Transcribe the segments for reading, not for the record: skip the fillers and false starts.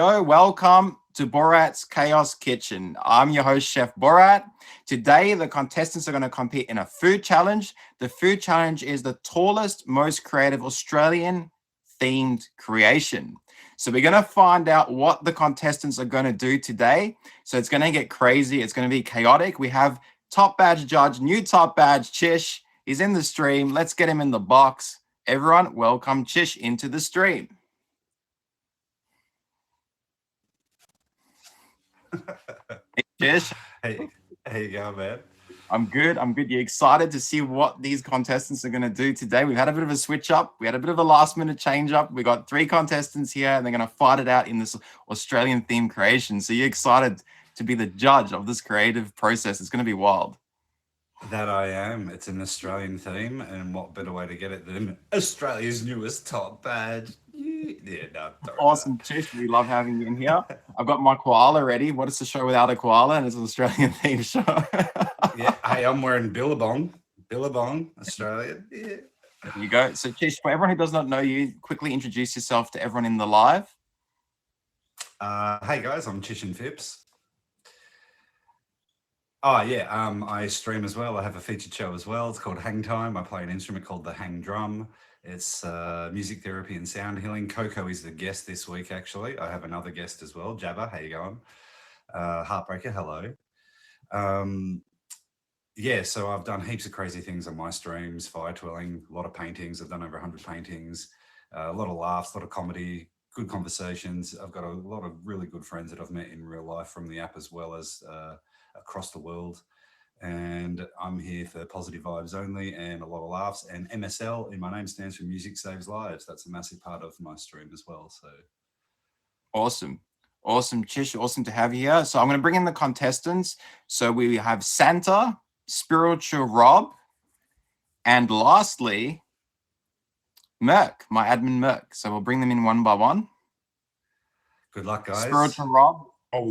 Welcome to Borat's Chaos Kitchen. I'm your host, Chef Borat. Today, the contestants are going to compete in a food challenge. The food challenge is the tallest, most creative Australian themed creation. So we're going to find out what the contestants are going to do today. So it's going to get crazy. It's going to be chaotic. We have top badge judge, new top badge, Chish. He's in the stream. Let's get him in the box. Everyone, welcome Chish into the stream. Hey, Chish. Hey, how you going, man? I'm good. You excited to see what these contestants are going to do today? We've had a bit of a switch up. We had a bit of a last minute change up. We got 3 contestants here and they're going to fight it out in this Australian theme creation. So you're excited to be the judge of this creative process. It's going to be wild. That I am. It's an Australian theme, and what better way to get it than Australia's newest top badge? Yeah, no, awesome, Chish. We love having you in here. I've got my koala ready. What is the show without a koala? And it's an Australian theme show. Yeah. Hey, I'm wearing Billabong, Australian. Yeah. There you go. So, Chish, for everyone who does not know you, quickly introduce yourself to everyone in the live. Hey guys, I'm Chish and Fips. Oh yeah, I stream as well. I have a featured show as well. It's called Hang Time. I play an instrument called the hang drum. It's music therapy and sound healing. Coco is the guest this week, actually. I have another guest as well. Jabba, how you going? Heartbreaker, hello. Yeah, so I've done heaps of crazy things on my streams, fire twirling, a lot of paintings. I've done over 100 paintings, a lot of laughs, a lot of comedy, good conversations. I've got a lot of really good friends that I've met in real life from the app as well as across the world. And I'm here for positive vibes only and a lot of laughs. And MSL in my name stands for Music Saves Lives. That's a massive part of my stream as well. So awesome, Chish. Awesome to have you here. So I'm going to bring in the contestants. So we have Santa, Spiritual Rob, and lastly, Merc, my admin Merc. So we'll bring them in one by one. Good luck, guys. Spiritual Rob,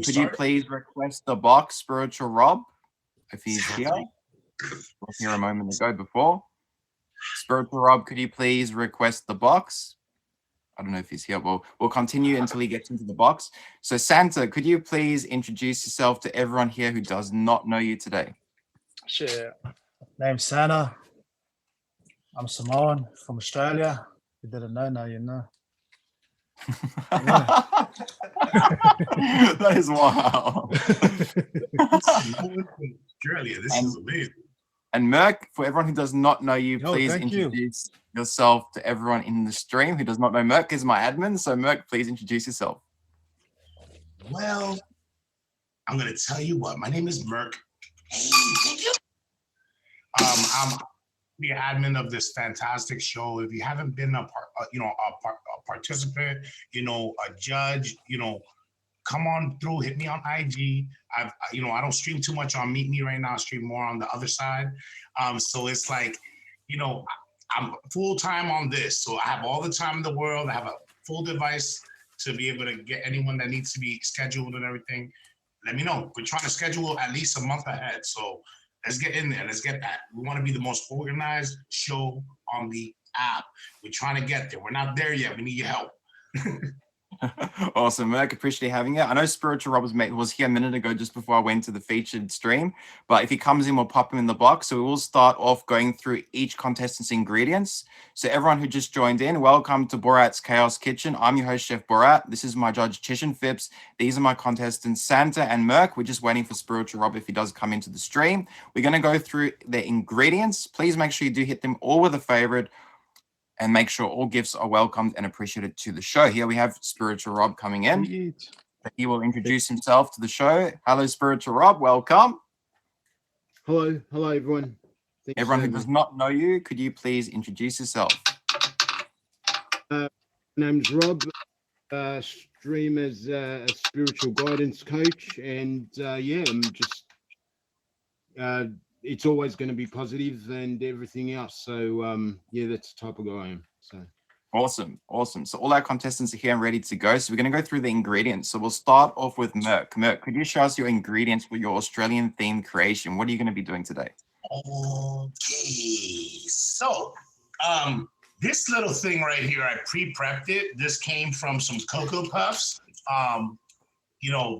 could you please request the box, Spiritual Rob, if he's here? Was here a moment ago before. Spiritual Rob, could you please request the box? I don't know if he's here. We'll continue until he gets into the box. So Santa, could you please introduce yourself to everyone here who does not know you today? Sure. Name's Santa. I'm Samoan from Australia. You didn't know, now you know. That is wild. Australia, this is amazing. And Merc, for everyone who does not know you, please introduce yourself to everyone in the stream who does not know Merc is my admin. So Merc, please introduce yourself. Well, I'm going to tell you what. My name is Merc. Hey, thank you. I'm the admin of this fantastic show. If you haven't been a participant, a judge, come on through, hit me on IG. I don't stream too much on Meet Me right now. I stream more on the other side. So it's like, I'm full-time on this. So I have all the time in the world. I have a full device to be able to get anyone that needs to be scheduled and everything. Let me know. We're trying to schedule at least a month ahead. So let's get in there. Let's get that. We want to be the most organized show on the app. We're trying to get there. We're not there yet. We need your help. Awesome, Merc. Appreciate having you. I know Spiritual Rob was here a minute ago just before I went to the featured stream, but if he comes in, we'll pop him in the box. So we will start off going through each contestant's ingredients. So everyone who just joined in, welcome to Borat's Chaos Kitchen. I'm your host, Chef Borat. This is my judge, Chish and Fips. These are my contestants, Santa and Merc. We're just waiting for Spiritual Rob if he does come into the stream. We're going to go through the ingredients. Please make sure you do hit them all with a favorite, and make sure all gifts are welcomed and appreciated to the show. Here we have Spiritual Rob coming in. He will introduce himself to the show. Hello, Spiritual Rob. Welcome. Hello everyone. Thanks everyone who does not know you, could you please introduce yourself? My name's Rob. Stream as a spiritual guidance coach, and I'm just. It's always going to be positive and everything else. So that's the type of guy I am. So awesome. So all our contestants are here and ready to go. So we're going to go through the ingredients. So we'll start off with Merc. Merc, could you show us your ingredients for your Australian themed creation? What are you going to be doing today? Okay, so this little thing right here, I pre-prepped it. This came from some Cocoa Puffs.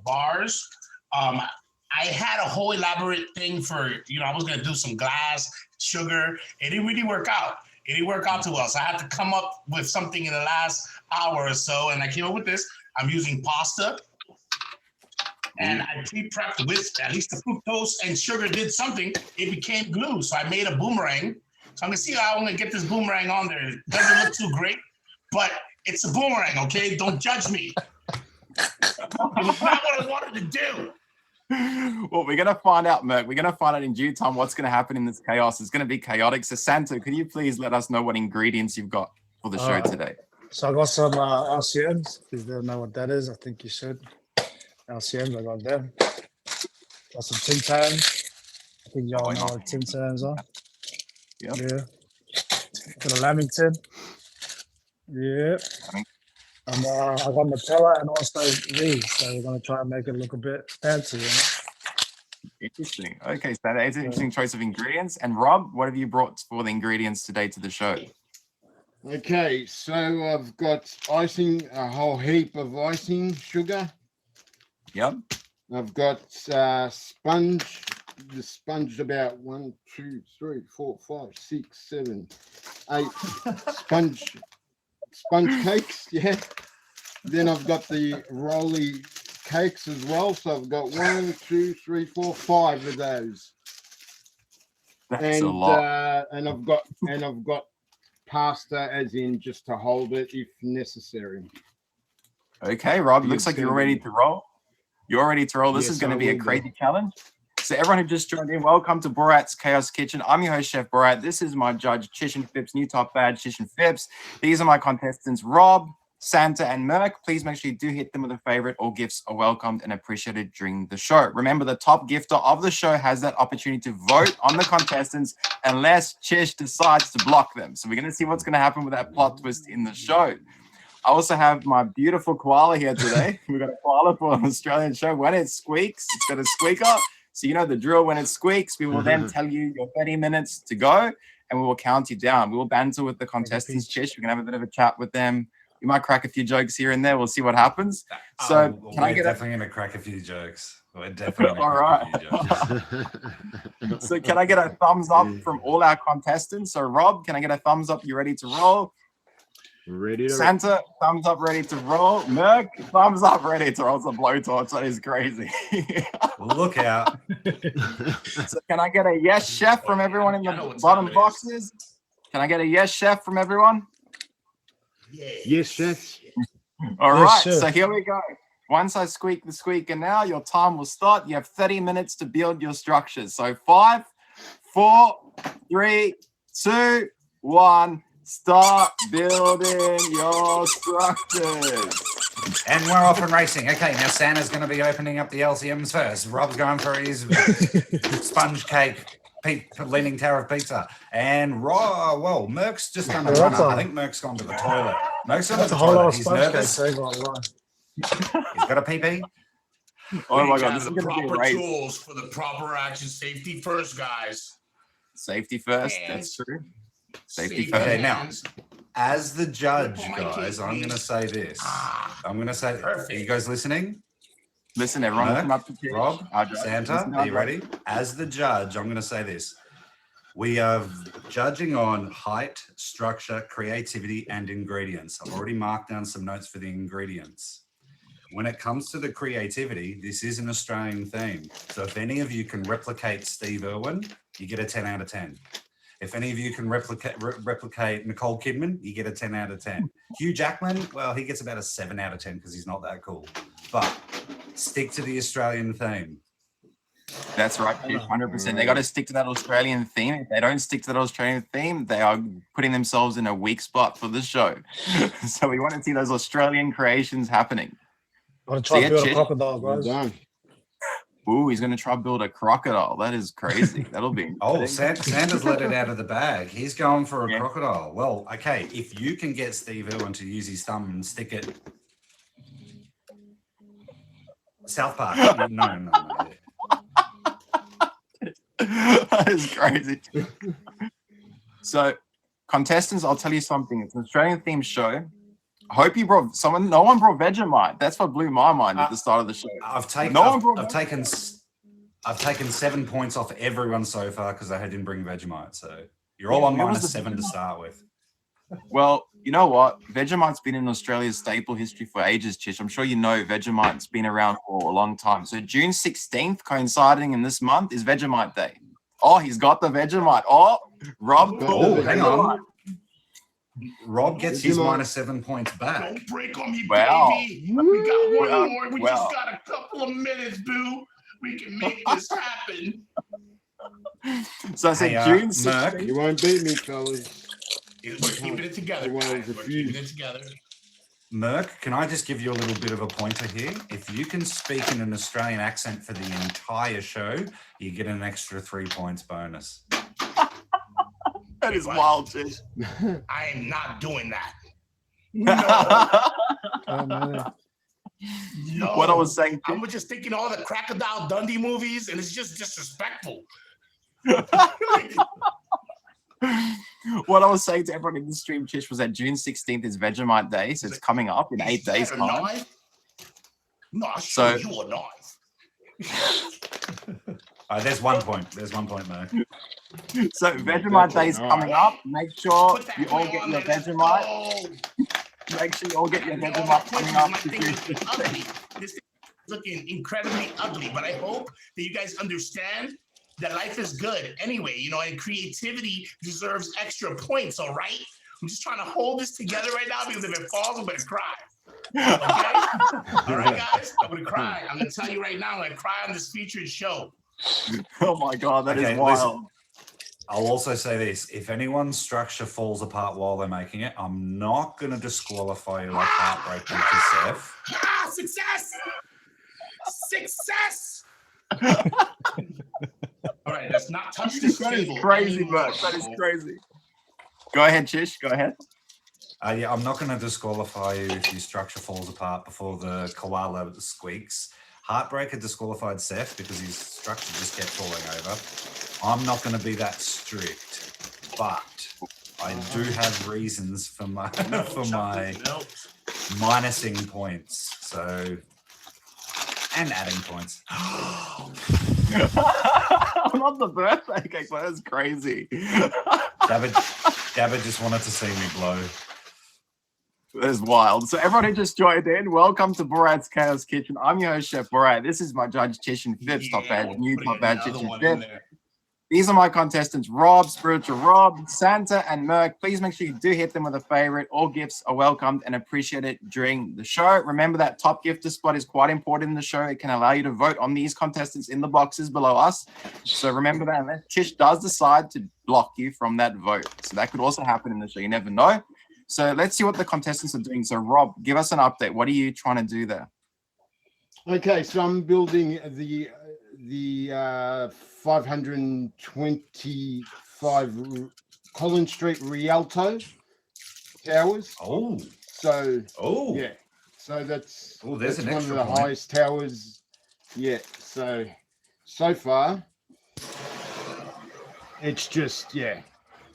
bars. I had a whole elaborate thing for, I was gonna do some glass, sugar. It didn't really work out. It didn't work out too well. So I had to come up with something in the last hour or so, and I came up with this. I'm using pasta, and I pre-prepped with at least the fructose and sugar did something. It became glue, so I made a boomerang. So I'm gonna see how I'm gonna get this boomerang on there. It doesn't look too great, but it's a boomerang, okay? Don't judge me. It was not what I wanted to do. Well, we're going to find out, Merc. We're going to find out in due time what's going to happen in this chaos. It's going to be chaotic. So, Santa, could you please let us know what ingredients you've got for the show today? So I got some LCMs. If you don't know what that is, I think you should. LCMs, I got them. Got some Tim Tams. I think y'all know what Tim Tams are. Yep. Yeah. Got a Lamington. Yeah. And I got Nutella and also these. So we're going to try and make it look a bit fancy, Interesting. Okay, so that is an interesting choice of ingredients. And Rob, what have you brought for the ingredients today to the show? Okay, so I've got icing, a whole heap of icing sugar. Yep. I've got sponge. The sponge about 1, 2, 3, 4, 5, 6, 7, 8 sponge cakes. Yeah. Then I've got the rolly cakes as well. So I've got 1, 2, 3, 4, 5 of those. That's a lot. And I've got pasta, as in just to hold it if necessary. Okay, Rob, looks like you're ready to roll. You're ready to roll. This Yes, is going to I be a will crazy challenge. So everyone who just joined in, welcome to Borat's Chaos Kitchen. I'm your host, Chef Borat. This is my judge, Chish and Fips, new top badge, Chish and Fips. These are my contestants, Rob, Santa, and Merc. Please make sure you do hit them with a favorite. All gifts are welcomed and appreciated during the show. Remember, the top gifter of the show has that opportunity to vote on the contestants unless Chish decides to block them. So we're going to see what's going to happen with that plot twist in the show. I also have my beautiful koala here today. We've got a koala for an Australian show. When it squeaks, it's got a squeaker. So you know the drill. When it squeaks, we will then tell you your 30 minutes to go, and we will count you down. We will banter with the contestants, Chish. We're going to have a bit of a chat with them. We might crack a few jokes here and there. We'll see what happens. So can I get definitely going to crack a few jokes. We're definitely all right. So can I get a thumbs up from all our contestants? So Rob, can I get a thumbs up? You ready to roll? Ready to Santa, thumbs up, ready to roll. Merc, thumbs up, ready to roll. It's a blowtorch. That is crazy. Look out. So can I get a yes, chef, from everyone in the bottom boxes? Can I get a yes, chef, from everyone? Yes, chef. All Yes, right, chef. so here we go. Once I squeak the squeaker now, your time will start. You have 30 minutes to build your structures. So 5, 4, 3, 2, 1. Start building your structures. And we're off and racing. Okay, now Santa's going to be opening up the LCMs first. Rob's going for his sponge cake, leaning tower of pizza. And Merc's just done a runner. I think Merc's gone to the toilet. Merc's gone to That's the a whole lot toilet. of He's sponge nervous. cake going on. He's got a pee-pee. Oh my We God, have this is the going to be a proper race. tools for the proper action. Safety first, guys. Safety first, Hands. that's true. Safety Safety first. Okay, now, hands. as the judge, Oh, my guys, cake, I'm going to please. say this. I'm going to say, are Perfect. you guys listening? Listen, everyone, Merc, listen up to Chish. Rob, Our judge. Santa, Listen to are our you judge. ready? As the judge, I'm going to say this. We are judging on height, structure, creativity, and ingredients. I've already marked down some notes for the ingredients. When it comes to the creativity, this is an Australian theme. So if any of you can replicate Steve Irwin, you get a 10 out of 10. If any of you can replicate Nicole Kidman, you get a 10 out of 10. Hugh Jackman, well, he gets about a 7 out of 10 because he's not that cool. But stick to the Australian theme. That's right, Chish, 100%. They got to stick to that Australian theme. If they don't stick to that Australian theme, they are putting themselves in a weak spot for the show. So we want to see those Australian creations happening. I'm going to try See to it, build a Chish? crocodile, Well guys. done. Ooh, he's going to try to build a crocodile. That is crazy. That'll be Oh, interesting. Santa's let it out of the bag. He's going for a Yeah. crocodile. Well, okay, if you can get Steve Irwin to use his thumb and stick it... South Park. No. That is crazy. So, contestants, I'll tell you something. It's an Australian themed show. Hope you brought someone. No one brought Vegemite. That's what blew my mind at the start of the show. I've taken No one brought I've taken 7 points off everyone so far because I didn't bring Vegemite. So you're all on Where was minus the 7 to start with. Well, you know what? Vegemite's been in Australia's staple history for ages, Chish. I'm sure you know Vegemite's been around for a long time. So June 16th, coinciding in this month, is Vegemite Day. Oh, he's got the Vegemite. Oh, Rob. Oh, hang Vegemite. on. Rob gets his Vegemite. minus 7 points back. Don't break on me, Wow. baby. We got one Wow. more. We Wow. just got a couple of minutes, boo. We can make this happen. So I said Hey, June Merc. 16th. You won't beat me, fellas. We're keeping it together, Well, guys. the We're few- keeping it together. Merc, can I just give you a little bit of a pointer here? If you can speak in an Australian accent for the entire show, you get an extra 3 points bonus. That is What? wild, Chish. I am not doing that. Oh, no. No. What I was saying, I'm just thinking all the Crocodile Dundee movies, and it's just disrespectful. what I was saying to everyone in the stream, Chish, was that June 16th is Vegemite Day, so it's coming up in 8 days' Is that a time. knife? No, I'll So- show you a knife. There's 1 point. There's 1 point, Merc. So Vegemite Day is coming up. Make sure Put that you all play get on your there. Let's Vegemite. go. Make sure you all get your And all Vegemite my coming points, up. my to thing June is 16th. ugly. This thing is looking incredibly ugly, but I hope that you guys understand that life is good anyway, and creativity deserves extra points, all right? I'm just trying to hold this together right now because if it falls, I'm gonna cry. Okay? All right, guys? I'm gonna cry. I'm gonna tell you right now, I'm gonna cry on this featured show. Oh my god, that is Okay, wild. listen. I'll also say this. If anyone's structure falls apart while they're making it, I'm not going to disqualify you like Heartbreak did to Seth. Ah, success! Success! All right, let's not touch this That is table crazy, anymore. Bert. That is crazy. Go ahead, Chish. Go ahead. Yeah, I'm not going to disqualify you if your structure falls apart before the koala squeaks. Heartbreaker disqualified Seth because his structure just kept falling over. I'm not going to be that strict, but I do have reasons for my minusing points. So, and adding points. Not the birthday cake, but that's crazy. David just wanted to see me blow. That is wild. So everyone who just joined in, welcome to Borat's Chaos Kitchen. I'm your host, Chef Borat. This is my judge, Chish and Fips, top badge, new top badge, Chish and Fips. These are my contestants, Rob, Spiritual Rob, Santa, and Merc. Please make sure you do hit them with a favorite. All gifts are welcomed and appreciated during the show. Remember that top gifter spot is quite important in the show. It can allow you to vote on these contestants in the boxes below us. So remember that unless Chish does decide to block you from that vote. So that could also happen in the show. You never know. So let's see what the contestants are doing. So Rob, give us an update. What are you trying to do there? Okay, so I'm building the 525 Collins Street Rialto Towers. Oh, So oh, yeah, so that's Oh, there's that's an one of extra the point. highest towers. Yeah, so far it's just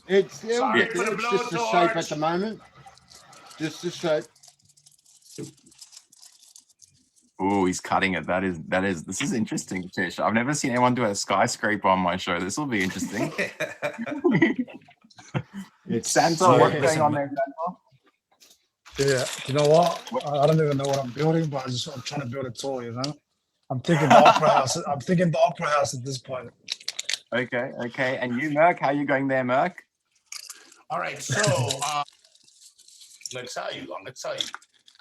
it's Sorry it's for the just the shape blowtorch. at the moment. Just the shape. Oh, he's cutting it. This is interesting, Chish. I've never seen anyone do a skyscraper on my show. This will be interesting. It's Santa, So, what's listen, going on there, Santa? Yeah, you know what? I don't even know what I'm building, but I'm trying to build a tour. I'm thinking the opera house. I'm thinking the opera house at this point. Okay. And you, Merc, how are you going there, Merc? All right, so I'm gonna tell you.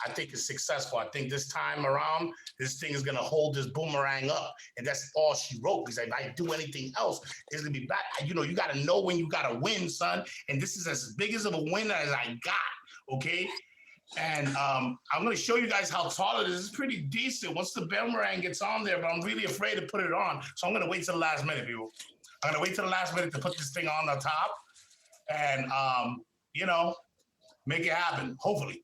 I think it's successful. I think this time around, this thing is gonna hold this boomerang up, and that's all she wrote. Because if I do anything else, it's gonna be bad. You gotta know when you gotta win, son. And this is as big as of a win as I got. Okay. And I'm gonna show you guys how tall it is. It's pretty decent once the boomerang gets on there, but I'm really afraid to put it on. So I'm gonna wait till the last minute, people. I'm gonna wait till the last minute to put this thing on the top, and make it happen. Hopefully.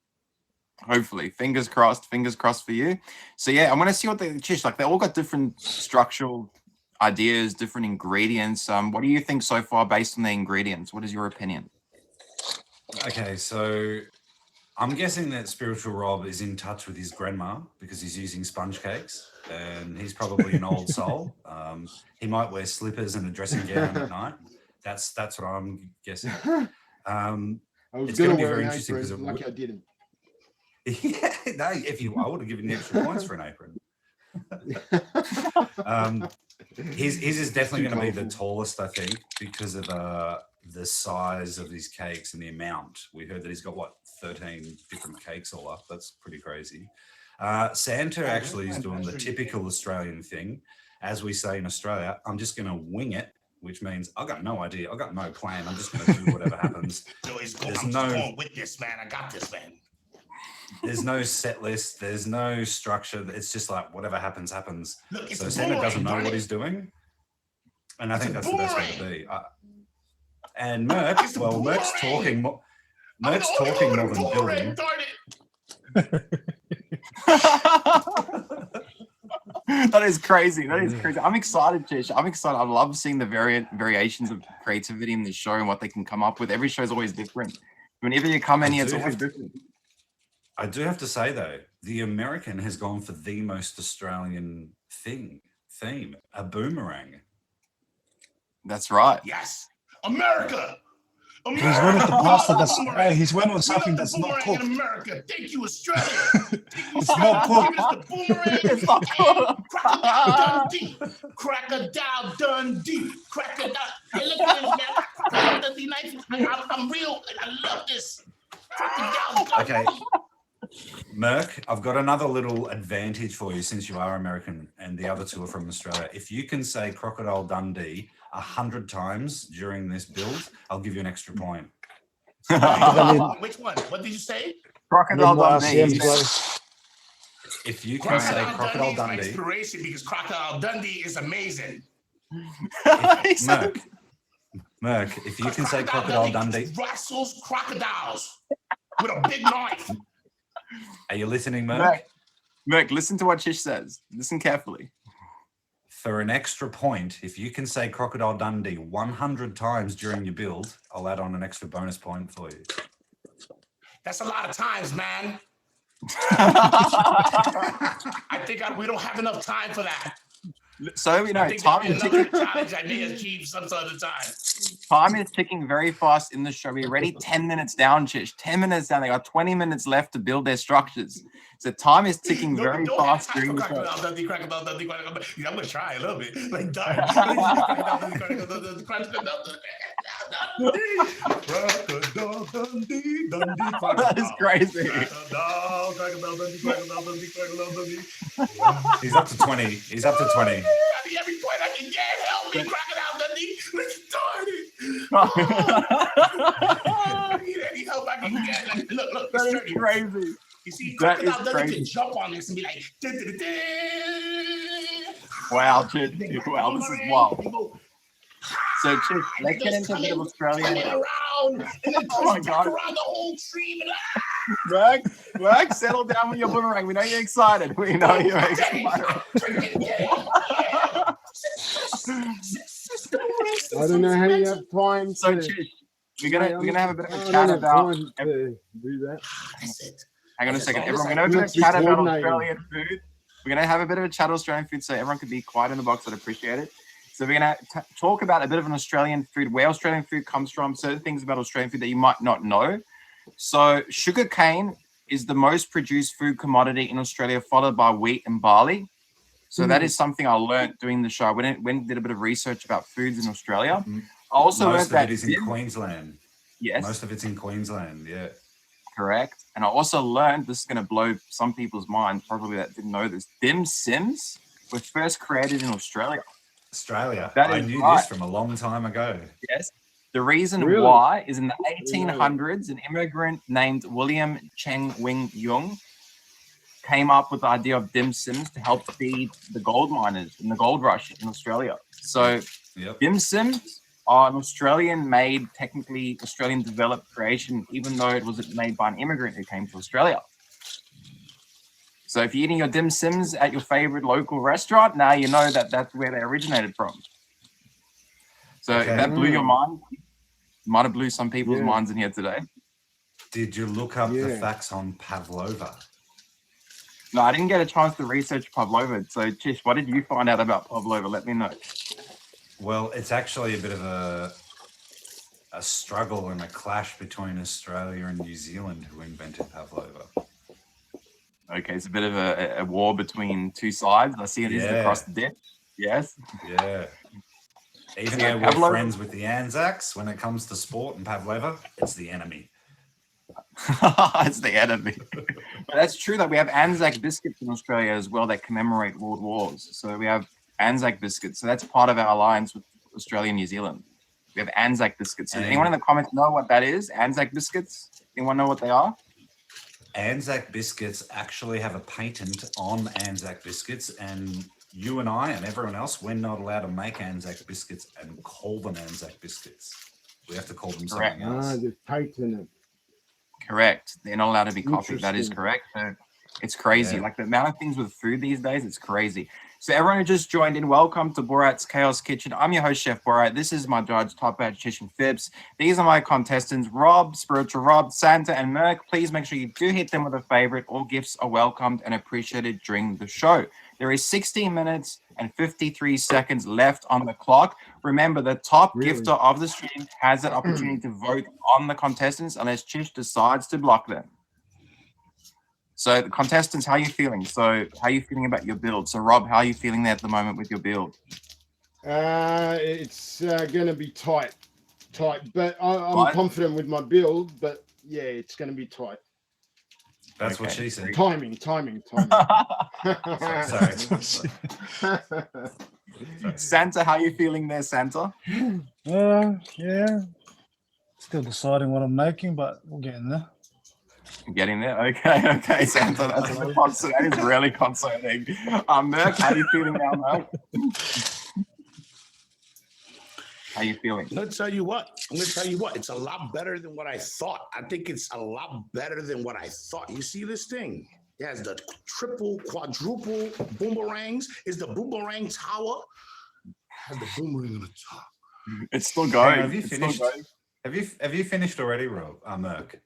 Fingers crossed for you. So yeah, I'm gonna see what Chish, like they all got different structural ideas, different ingredients. What do you think so far based on the ingredients? What is your opinion? Okay, so I'm guessing that Spiritual Rob is in touch with his grandma because he's using sponge cakes, and he's probably an old soul. He might wear slippers and a dressing gown at night. That's what I'm guessing. I was It's going gonna to be wear very an interesting apron. 'cause it Lucky I didn't. Yeah, no, I would have given you extra points for an apron. His is definitely Too going to be the colourful. tallest, I think, because of the size of his cakes and the amount. We heard that he's got 13 different cakes all up. That's pretty crazy. Santa actually is doing the typical Australian thing, as we say in Australia. I'm just going to wing it, which means I got no idea. I got no plan. I'm just going to do whatever happens. So I'm There's just no- going with this, man. I got this, man. There's no set list. There's no structure. It's just like whatever happens, happens. Look, it's So a Santa doesn't know boomerang, what darn he's doing, and I It's think a that's the best way to boomerang. be. And Merc, It's a well, Merc's boomerang. talking more. I'm Merc's the only talking one more with than a boomerang, building. darn it. That is crazy. That is crazy. I'm excited, Chish. I'm excited. I love seeing the variations of creativity in the show and what they can come up with. Every show is always different. Whenever you come in here, it's always different. I do have to say though, the American has gone for the most Australian theme, a boomerang. That's right. Yes, America. He's one with the pasta that's. Boomerang. He's one with We love something the that's not boomerang cooked. in America. Thank you, Australia. Thank you, It's not cooked. Give us the boomerang. It's not cooked. Crocodile Dundee. Crocodile Dundee. Crocodile. Hey, look at this, man. Crocodile Dundee knife. I'm real. I love this. Crocodile Dundee. Okay. Merc, I've got another little advantage for you since you are American and the other two are from Australia. If you can say Crocodile Dundee 100 times during this build, I'll give you an extra point. Which one? What did you say? Crocodile More Dundee. RCMs, guys. If you can say Crocodile Dundee is my Dundee, inspiration because Crocodile Dundee is amazing. Merc, if you can say Crocodile Dundee, wrestles crocodiles with a big knife. are you listening, Merc? Merc, listen to what Chish says. Listen carefully. For an extra point, if you can say Crocodile Dundee 100 times during your build, I'll add on an extra bonus point for you. That's a lot of times, man. I think we don't have enough time for that. So, you know, I think that'll time be is another ticking. challenge I may achieve some other time. Time is ticking very fast in the show. We're already 10 minutes down, Chish. 10 minutes down. They got 20 minutes left to build their structures. So time is ticking No, very we don't have fast time during for the show. Crocodile Dundee, Crocodile Dundee, Crocodile Dundee. Yeah, I'm gonna try a little bit. Like, Crocodile Dundee, Crocodile Dundee, Crocodile Dundee, Dundee, That is crazy. Crocodile Dundee, Crocodile Dundee, Crocodile Dundee. He's up to 20. He's up to 20. I need every point I can get. Help me, Crocodile Dundee. I need any help I can get. Like, look, That it's is 30. crazy. You see, That is Crocodile Dundee crazy. can jump on this and be like, Wow, Chish. Wow, this is wild. So, Chish, let's get into a bit of Australian. Turn it around, and then Oh my twist back God. around the whole stream. Mac, settle down with your boomerang. We know you're excited. We know you're excited. I don't know how you have time So, to. Chish, we're gonna have a bit of I a don't chat have about. time to do that. Hang on a second, all everyone. this We're gonna have a bit of a Let's be chat about coordinating. Australian food. We're gonna have a bit of a chat Australian food, so everyone could be quiet in the box. I'd appreciate it. So we're gonna talk about a bit of an Australian food, where Australian food comes from, certain things about Australian food that you might not know. So sugar cane is the most produced food commodity in Australia, followed by wheat and barley. So that is something I learned doing the show. I went and did a bit of research about foods in Australia. I also learned Most of that it is in Queensland. yes, Most of it's in Queensland, yeah. correct. And I also learned, this is going to blow some people's minds, probably that didn't know this, dim sims were first created in Australia. Australia. That I is knew right. this from a long time ago. Yes. The reason Really? why is in the 1800s, an immigrant named William Cheng Wing Yung came up with the idea of dim sims to help feed the gold miners in the gold rush in Australia. So Yep. dim sims are an Australian-made, technically Australian-developed creation, even though it wasn't made by an immigrant who came to Australia. So if you're eating your dim sims at your favorite local restaurant, now you know that that's where they originated from. So Okay. if that blew your mind, might have blew some people's Yeah. minds in here today. Did you look up the Yeah. facts on pavlova? No, I didn't get a chance to research pavlova. So, Chish, what did you find out about pavlova? Let me know. Well, it's actually a bit of a struggle and a clash between Australia and New Zealand who invented pavlova. Okay, it's a bit of a war between two sides. I see it is across the ditch. Yes. Yeah. Even Yeah, though we're pavlova- friends with the Anzacs, when it comes to sport and pavlova, it's the enemy. It's the enemy. But that's true that we have Anzac biscuits in Australia as well that commemorate world wars. So we have Anzac biscuits. So that's part of our alliance with Australia and New Zealand. We have Anzac biscuits. Does anyone in the comments know what that is? Anzac biscuits? Anyone know what they are? Anzac biscuits actually have a patent on Anzac biscuits, and you and I and everyone else, we're not allowed to make Anzac biscuits and call them Anzac biscuits. We have to call them Correct. something else. The patent. Correct. They're not allowed to be copied. That is Interesting. correct. So it's crazy. Yeah. Like the amount of things with food these days, it's crazy. So everyone who just joined in, welcome to Borat's Chaos Kitchen. I'm your host, Chef Borat. This is my judge, Top Hat, Chish, and Fips. These are my contestants, Rob, Spiritual Rob, Santa, and Merc. Please make sure you do hit them with a favorite. All gifts are welcomed and appreciated during the show. There is 16 minutes and 53 seconds left on the clock. Remember, the top Really? gifter of the stream has an opportunity to vote on the contestants unless Chish decides to block them. So the contestants, how are you feeling? So how are you feeling about your build? So Rob, how are you feeling there at the moment with your build? It's going to be tight, but I'm Tight? confident with my build. But yeah, it's going to be tight. That's what Okay. she said. Timing. Sorry. Santa, how are you feeling there, Santa? Yeah. Still deciding what I'm making, but we'll get in there. Getting there? Okay, Santa, that's really concerning. That is really concerning. Merc, how are you feeling now, Merc? How are you feeling? I'm gonna tell you what. It's a lot better than what I thought. I think it's a lot better than what I thought. You see this thing? It has the triple, quadruple boomerangs. Is the boomerang tower? Has the boomerang on the top. It's still going. Have you It's still finished? going. Have you finished already, Rob? Merc.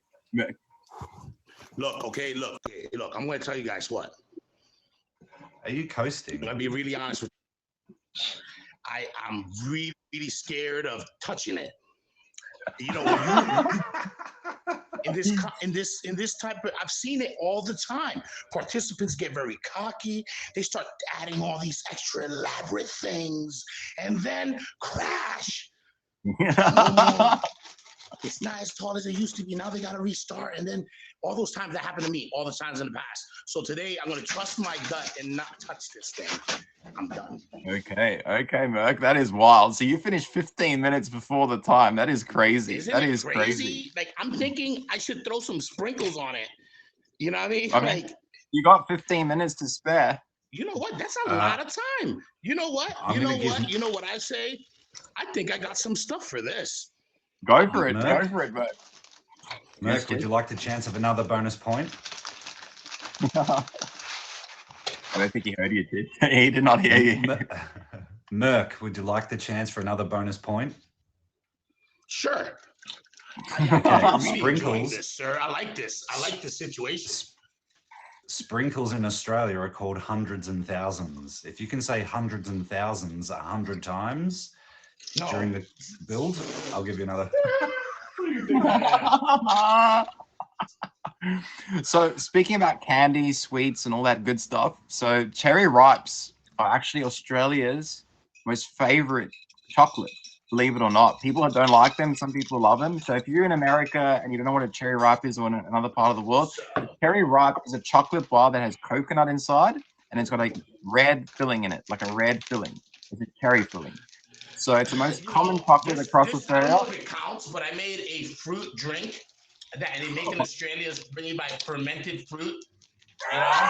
Look. I'm gonna tell you guys what. Are you I'm coasting? gonna be really honest with you. I am really, really scared of touching it. You know, in this type of, I've seen it all the time. Participants get very cocky. They start adding all these extra elaborate things, and then crash. No more. It's not as tall as it used to be. Now they got to restart, and then all those times that happened to me, all the times in the past. So today I'm going to trust my gut and not touch this thing. I'm done. Okay, Merc, that is wild. So you finished 15 minutes before the time. That is crazy. Isn't That it is crazy. Like, I'm thinking I should throw some sprinkles on it. You know what I mean? I mean, Like, you got 15 minutes to spare. you know what? That's a lot of time. You know what? I'm gonna give- You know what I say? I think I got some stuff for this. Go for it. Merc? Go for it, Merc. Merc, would you like the chance of another bonus point? I don't think he heard you, did he? Did not hear you. Merc, would you like the chance for another bonus point? Sure. Okay, I'm really enjoying sprinkles. this, sir. I like this. I like this situation. Sprinkles in Australia are called hundreds and thousands. If you can say hundreds and thousands 100 times No. during the build, I'll give you another. So speaking about candy, sweets, and all that good stuff, so cherry ripes are actually Australia's most favorite chocolate, believe it or not. People that don't like them, some people love them. So if you're in America and you don't know what a cherry ripe is or in another part of the world, a cherry ripe is a chocolate bar that has coconut inside and it's got a red filling in it, like a red filling. It's a cherry filling. So it's the most common chocolate across I Australia. don't know if it counts, but I made a fruit drink that they make in Australia is made by fermented fruit. You know?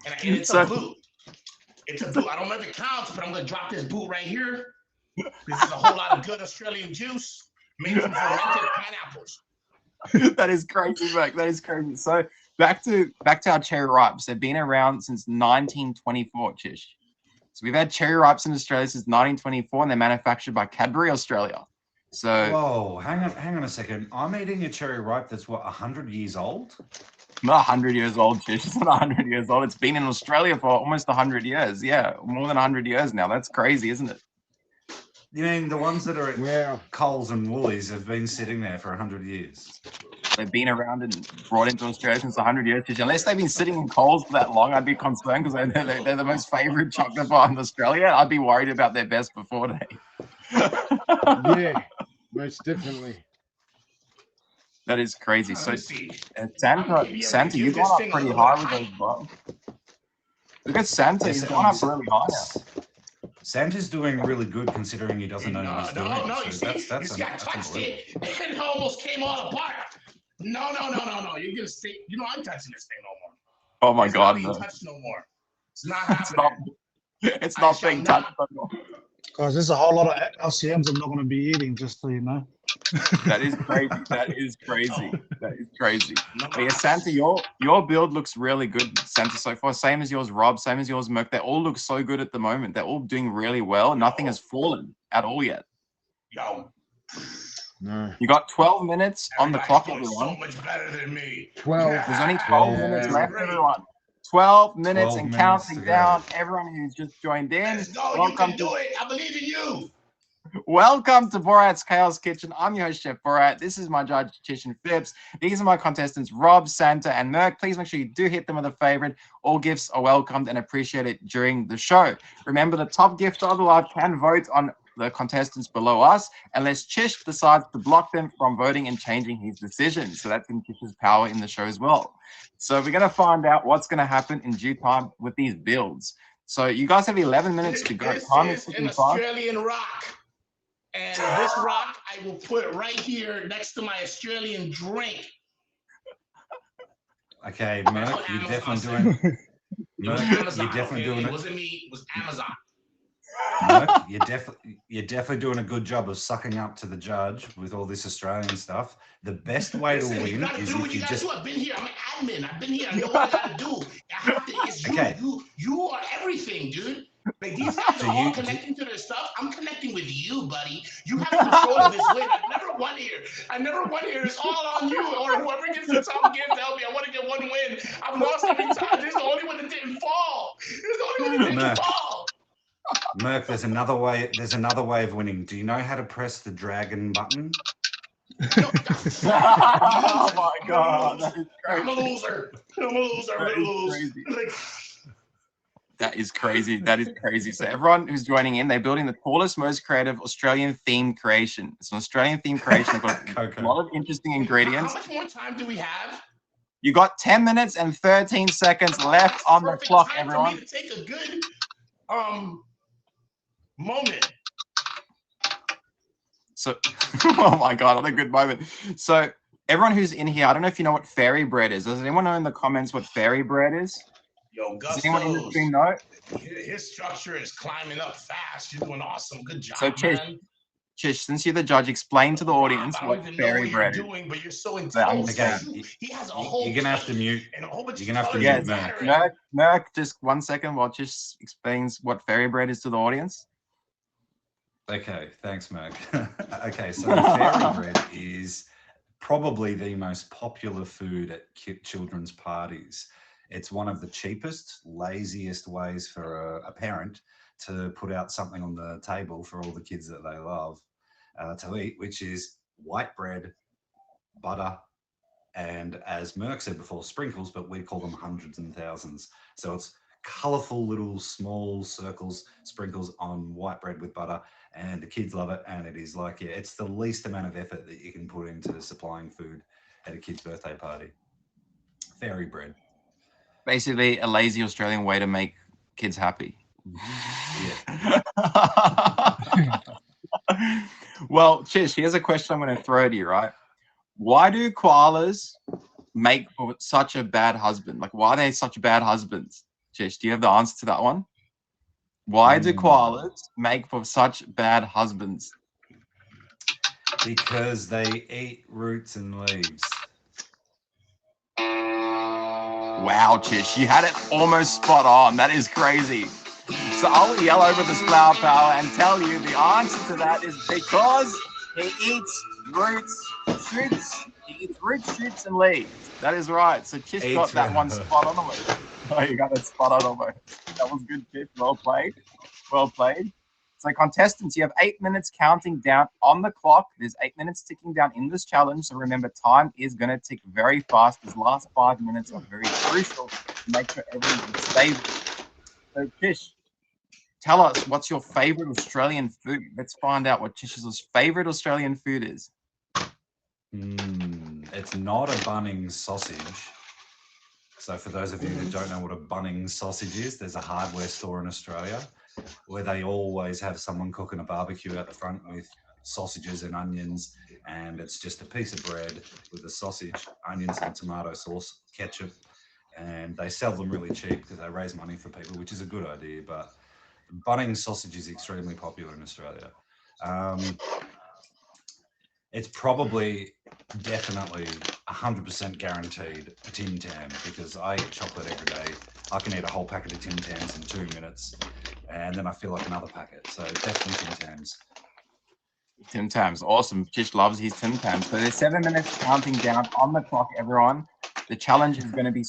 And it's a boot. It's a boot. I don't know if it counts, but I'm gonna drop this boot right here. This is a whole lot of good Australian juice made from fermented pineapples. That is crazy, Mike. That is crazy. So back to our cherry ripes. They've been around since 1924, Chish. So we've had cherry ripes in Australia since 1924, and they're manufactured by Cadbury Australia. So Whoa, hang on a second. I'm eating a cherry ripe that's what, 100 years old? not 100 years old, Chish. It's not 100 years old. It's been in Australia for almost 100 years. Yeah, more than 100 years now. That's crazy, isn't it? You mean the ones that are at Wow. Coles and Woolies have been sitting there for 100 years? They've been around and brought into Australia since 100 years. Chish. Unless they've been sitting in Coles for that long, I'd be concerned because they're the most favorite chocolate bar in Australia. I'd be worried about their best before date. Yeah, most definitely. That is crazy. So, Let's see. Santa, Give you've this gone up thing a pretty little high bit with of those bars. Look at Santa. He's gone up really high now. Santa's doing really good considering he doesn't know what he's doing. No, So you see, that's this guy touched it and it almost came all apart. No. You're gonna stay. You know, I'm touching this thing no more. Oh my It's God, not being no. touched no more. It's not It's happening. it's not shall being not- touched anymore. Guys, there's a whole lot of LCMs I'm not going to be eating, just so you know. That is crazy. That is crazy. That is crazy. No, But yeah, Santa, your build looks really good, Santa, so far. Same as yours, Rob. Same as yours, Merc. They all look so good at the moment. They're all doing really well. Nothing has fallen at all yet. Yo, No. You got 12 minutes on the everybody's clock, doing everyone. so much better than me. 12. There's only 12 Yeah. minutes left, Great. everyone. 12 minutes 12 and minutes counting to go. down. Everyone who's just joined in, Let's go. You welcome can to do it. I believe in you. Welcome to Borat's Chaos Kitchen. I'm your host, Chef Borat. This is my judge, Chish and Fips. These are my contestants, Rob, Santa, and Merc. Please make sure you do hit them with a favorite. All gifts are welcomed and appreciated during the show. Remember, the top gifter of the lot can vote on the contestants below us, unless Chish decides to block them from voting and changing his decision. So that's in Chish's power in the show as well. So we're going to find out what's going to happen in due time with these builds. So you guys have 11 minutes to go. This Time is ticking an fast. Australian rock. And this rock, I will put right here next to my Australian drink. Okay, That's Merc, what you're Amazon definitely doing. It was Merc, Amazon, you're definitely okay? doing It it. wasn't me, it was Amazon. Merc, you're definitely doing a good job of sucking up to the judge with all this Australian stuff. The best way to Listen, you win gotta is do what if you you gotta just. do. I've been here. I'm an admin. I've been here. I know what I gotta do. I have to. It's you. Okay. You are everything, dude. Like these guys So are all you- connecting to their stuff. I'm connecting with you, buddy. You have control of this win. I've never won here. I never won here. It's all on you or whoever gets the top game. Help me. I want to get one win. I've lost every time. This is the only one that didn't fall. This is the only one that didn't Merc. fall. Merc, there's another way. There's another way of winning. Do you know how to press the dragon button? No, Oh my God, that is I'm a crazy. loser. I'm a loser. I'm That gonna is lose. crazy. Like, That is crazy. That is crazy. So everyone who's joining in, they're building the tallest, most creative Australian themed creation. It's an Australian themed creation. They've got a Coco. lot of interesting how ingredients. much more time do we have? You got 10 minutes and 13 seconds left That's on the perfect clock, time everyone. For me to take a good moment. So, oh my God, what a good moment. So everyone who's in here, I don't know if you know what fairy bread is. Does anyone know in the comments what fairy bread is? Yo, Does anyone in the Gustos, stream know? his structure is climbing up fast. You're doing awesome. Good job, So, Chish, man. Chish, since you're the judge, explain to the audience I don't what even know fairy what you're bread is. doing, but you're so They intense. understand. Okay, He has a whole You're gonna have to cake mute. and a whole bunch You're gonna have to of mute colors Yes, Merc. and Merc, just 1 second while Chish explains what fairy bread is to the audience. Okay, thanks, Merc. Okay, so fairy bread is probably the most popular food at children's parties. It's one of the cheapest, laziest ways for a parent to put out something on the table for all the kids that they love to eat, which is white bread, butter, and as Merc said before, sprinkles, but we call them hundreds and thousands. So it's colorful little small circles, sprinkles on white bread with butter, and the kids love it. And it is like, yeah, it's the least amount of effort that you can put into supplying food at a kid's birthday party. Fairy bread. Basically, a lazy Australian way to make kids happy. Yeah. Well, Chish, here's a question I'm going to throw to you, right? Why do koalas make for such a bad husband? Like, why are they such bad husbands? Chish, do you have the answer to that one? Why do koalas make for such bad husbands? Because they eat roots and leaves. Wow, Chish, you had it almost spot on. That is crazy. So I'll yell over this flower power and tell you the answer to that is because He eats roots, shoots. He eats roots, shoots, and leaves. That is right. So Chish got Eats that one roots. spot on almost. Oh, you got that spot on almost. That was good, Chish. Well played. Well played. So contestants, you have 8 minutes counting down on the clock. There's 8 minutes ticking down in this challenge. So remember, time is going to tick very fast. These last 5 minutes are very crucial to make sure everything is stable. So Chish, tell us, what's your favorite Australian food? Let's find out what Chish's favorite Australian food is. It's not a Bunnings sausage. So for those of you who don't know what a Bunnings sausage is, there's a hardware store in Australia where they always have someone cooking a barbecue out the front with sausages and onions, and it's just a piece of bread with a sausage, onions and tomato sauce, ketchup, and they sell them really cheap because they raise money for people, which is a good idea. But Bunnings sausage is extremely popular in Australia. It's probably definitely 100% guaranteed a Tim Tam, because I eat chocolate every day. I can eat a whole packet of Tim Tams in 2 minutes, and then I feel like another packet. So definitely Tim Tams. Tim Tams, awesome. Chish loves his Tim Tams. So there's 7 minutes counting down on the clock, everyone. The challenge is going to be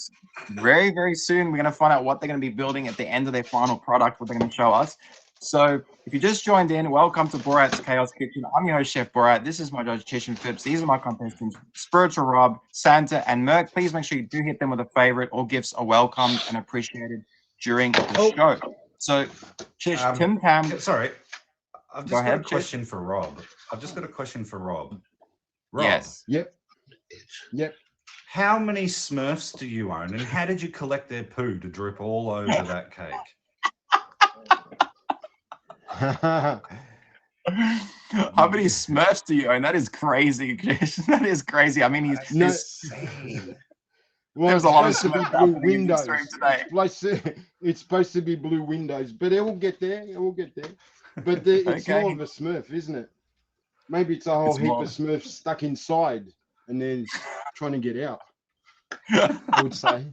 very, very soon. We're going to find out what they're going to be building at the end of their final product, what they're going to show us. So if you just joined in, welcome to Borat's Chaos Kitchen. I'm your host, Chef Borat. This is my judge, Chish and Fips. These are my contestants, Spiritual Rob, Santa, and Merc. Please make sure you do hit them with a favorite. All gifts are welcomed and appreciated during the show. So, Chish, Tim Tam. Sorry, I've just got a question for Rob. Rob. Yes. Yep. How many Smurfs do you own, and how did you collect their poo to drip all over that cake? How many Smurfs do you own? That is crazy, Chish. That is crazy. I mean, there's a lot of Smurfs happening in the stream today. It's supposed to be blue windows, but it will get there. But it's more of a Smurf, isn't it? Maybe it's a whole heap of Smurfs stuck inside and then trying to get out, I would say.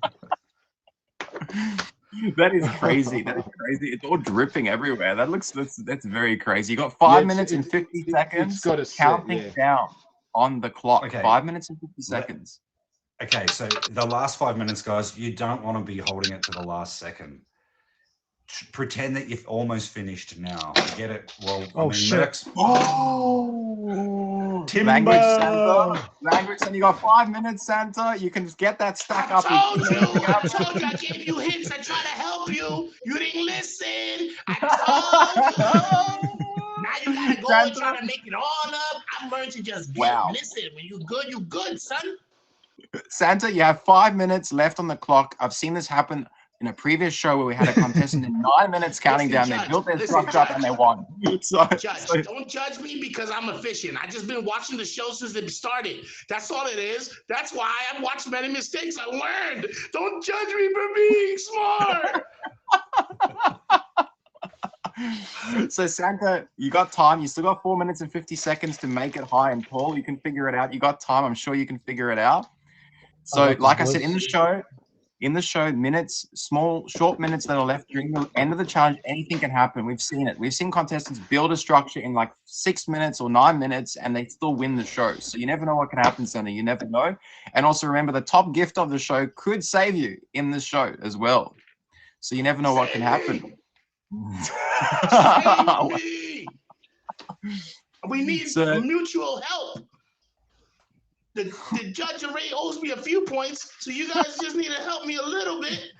That is crazy. It's all dripping everywhere. That's very crazy. You got 5 minutes and 50 seconds counting down on the clock. Okay. 5 minutes and 50 seconds. Okay, so the last 5 minutes, guys, you don't want to be holding it to the last second. Pretend that you've almost finished now. Get it? Well, shit. Timber. Language, Santa. You got 5 minutes, Santa. You can get that stack up. I told you. I gave you hints. I tried to help you. You didn't listen. I told you. Now you gotta go and try to make it all up. I've learned to just listen. When you good, son. Santa, you have 5 minutes left on the clock. I've seen this happen in a previous show where we had a contestant in 9 minutes counting down. They built their structure up and they won. Judge, don't judge me because I'm efficient. I just been watching the show since it started. That's all it is. That's why I've watched many mistakes. I learned. Don't judge me for being smart. So Santa, you got time. You still got 4 minutes and 50 seconds to make it high and tall. You can figure it out. You got time. I'm sure you can figure it out. So like I said, in the show, short minutes that are left during the end of the challenge, anything can happen. We've seen it. We've seen contestants build a structure in like 6 minutes or 9 minutes and they still win the show. So you never know what can happen, Santa. You never know. And also remember, the top gift of the show could save you in the show as well. So you never know what can happen. We need mutual help. The judge already owes me a few points, so you guys just need to help me a little bit.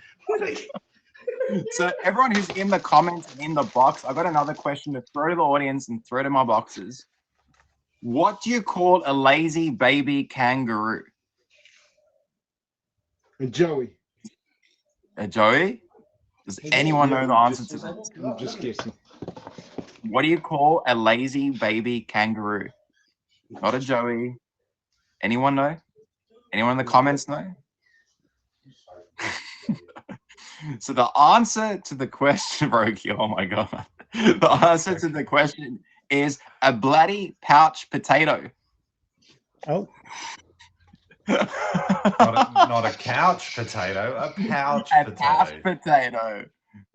So everyone who's in the comments and in the box, I've got another question to throw to the audience and throw to my boxes. What do you call a lazy baby kangaroo? A Joey. A Joey? Does anyone know the answer to that? I'm just guessing. What do you call a lazy baby kangaroo? Not a Joey. Anyone know? Anyone in the comments know? So the answer to the question, Roki, oh my God. The answer to the question is a bloody pouch potato. Oh. Not a couch potato, a pouch potato. Pouch potato.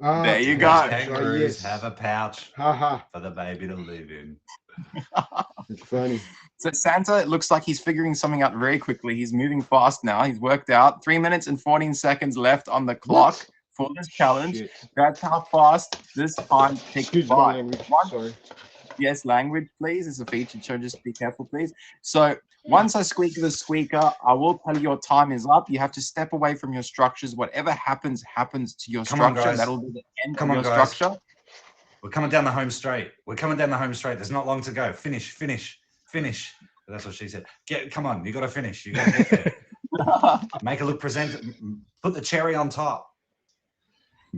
There you go. Kangaroos yes. have a pouch Haha. for the baby to live in. It's funny. So Santa, it looks like he's figuring something out very quickly. He's moving fast now. He's worked out 3 minutes and 14 seconds left on the clock for this challenge. Shit. That's how fast this time takes Excuse my by. language. Sorry. Yes, language, please. It's a featured show. Just be careful, please. So once I squeak the squeaker, I will tell you your time is up. You have to step away from your structures. Whatever happens, happens to your Come on, structure. guys. That'll be the end Come of on, your guys. structure. We're coming down the home straight. There's not long to go. Finish. That's what she said. Come on. You got to finish. You got to get there. Make it look presentable. Put the cherry on top.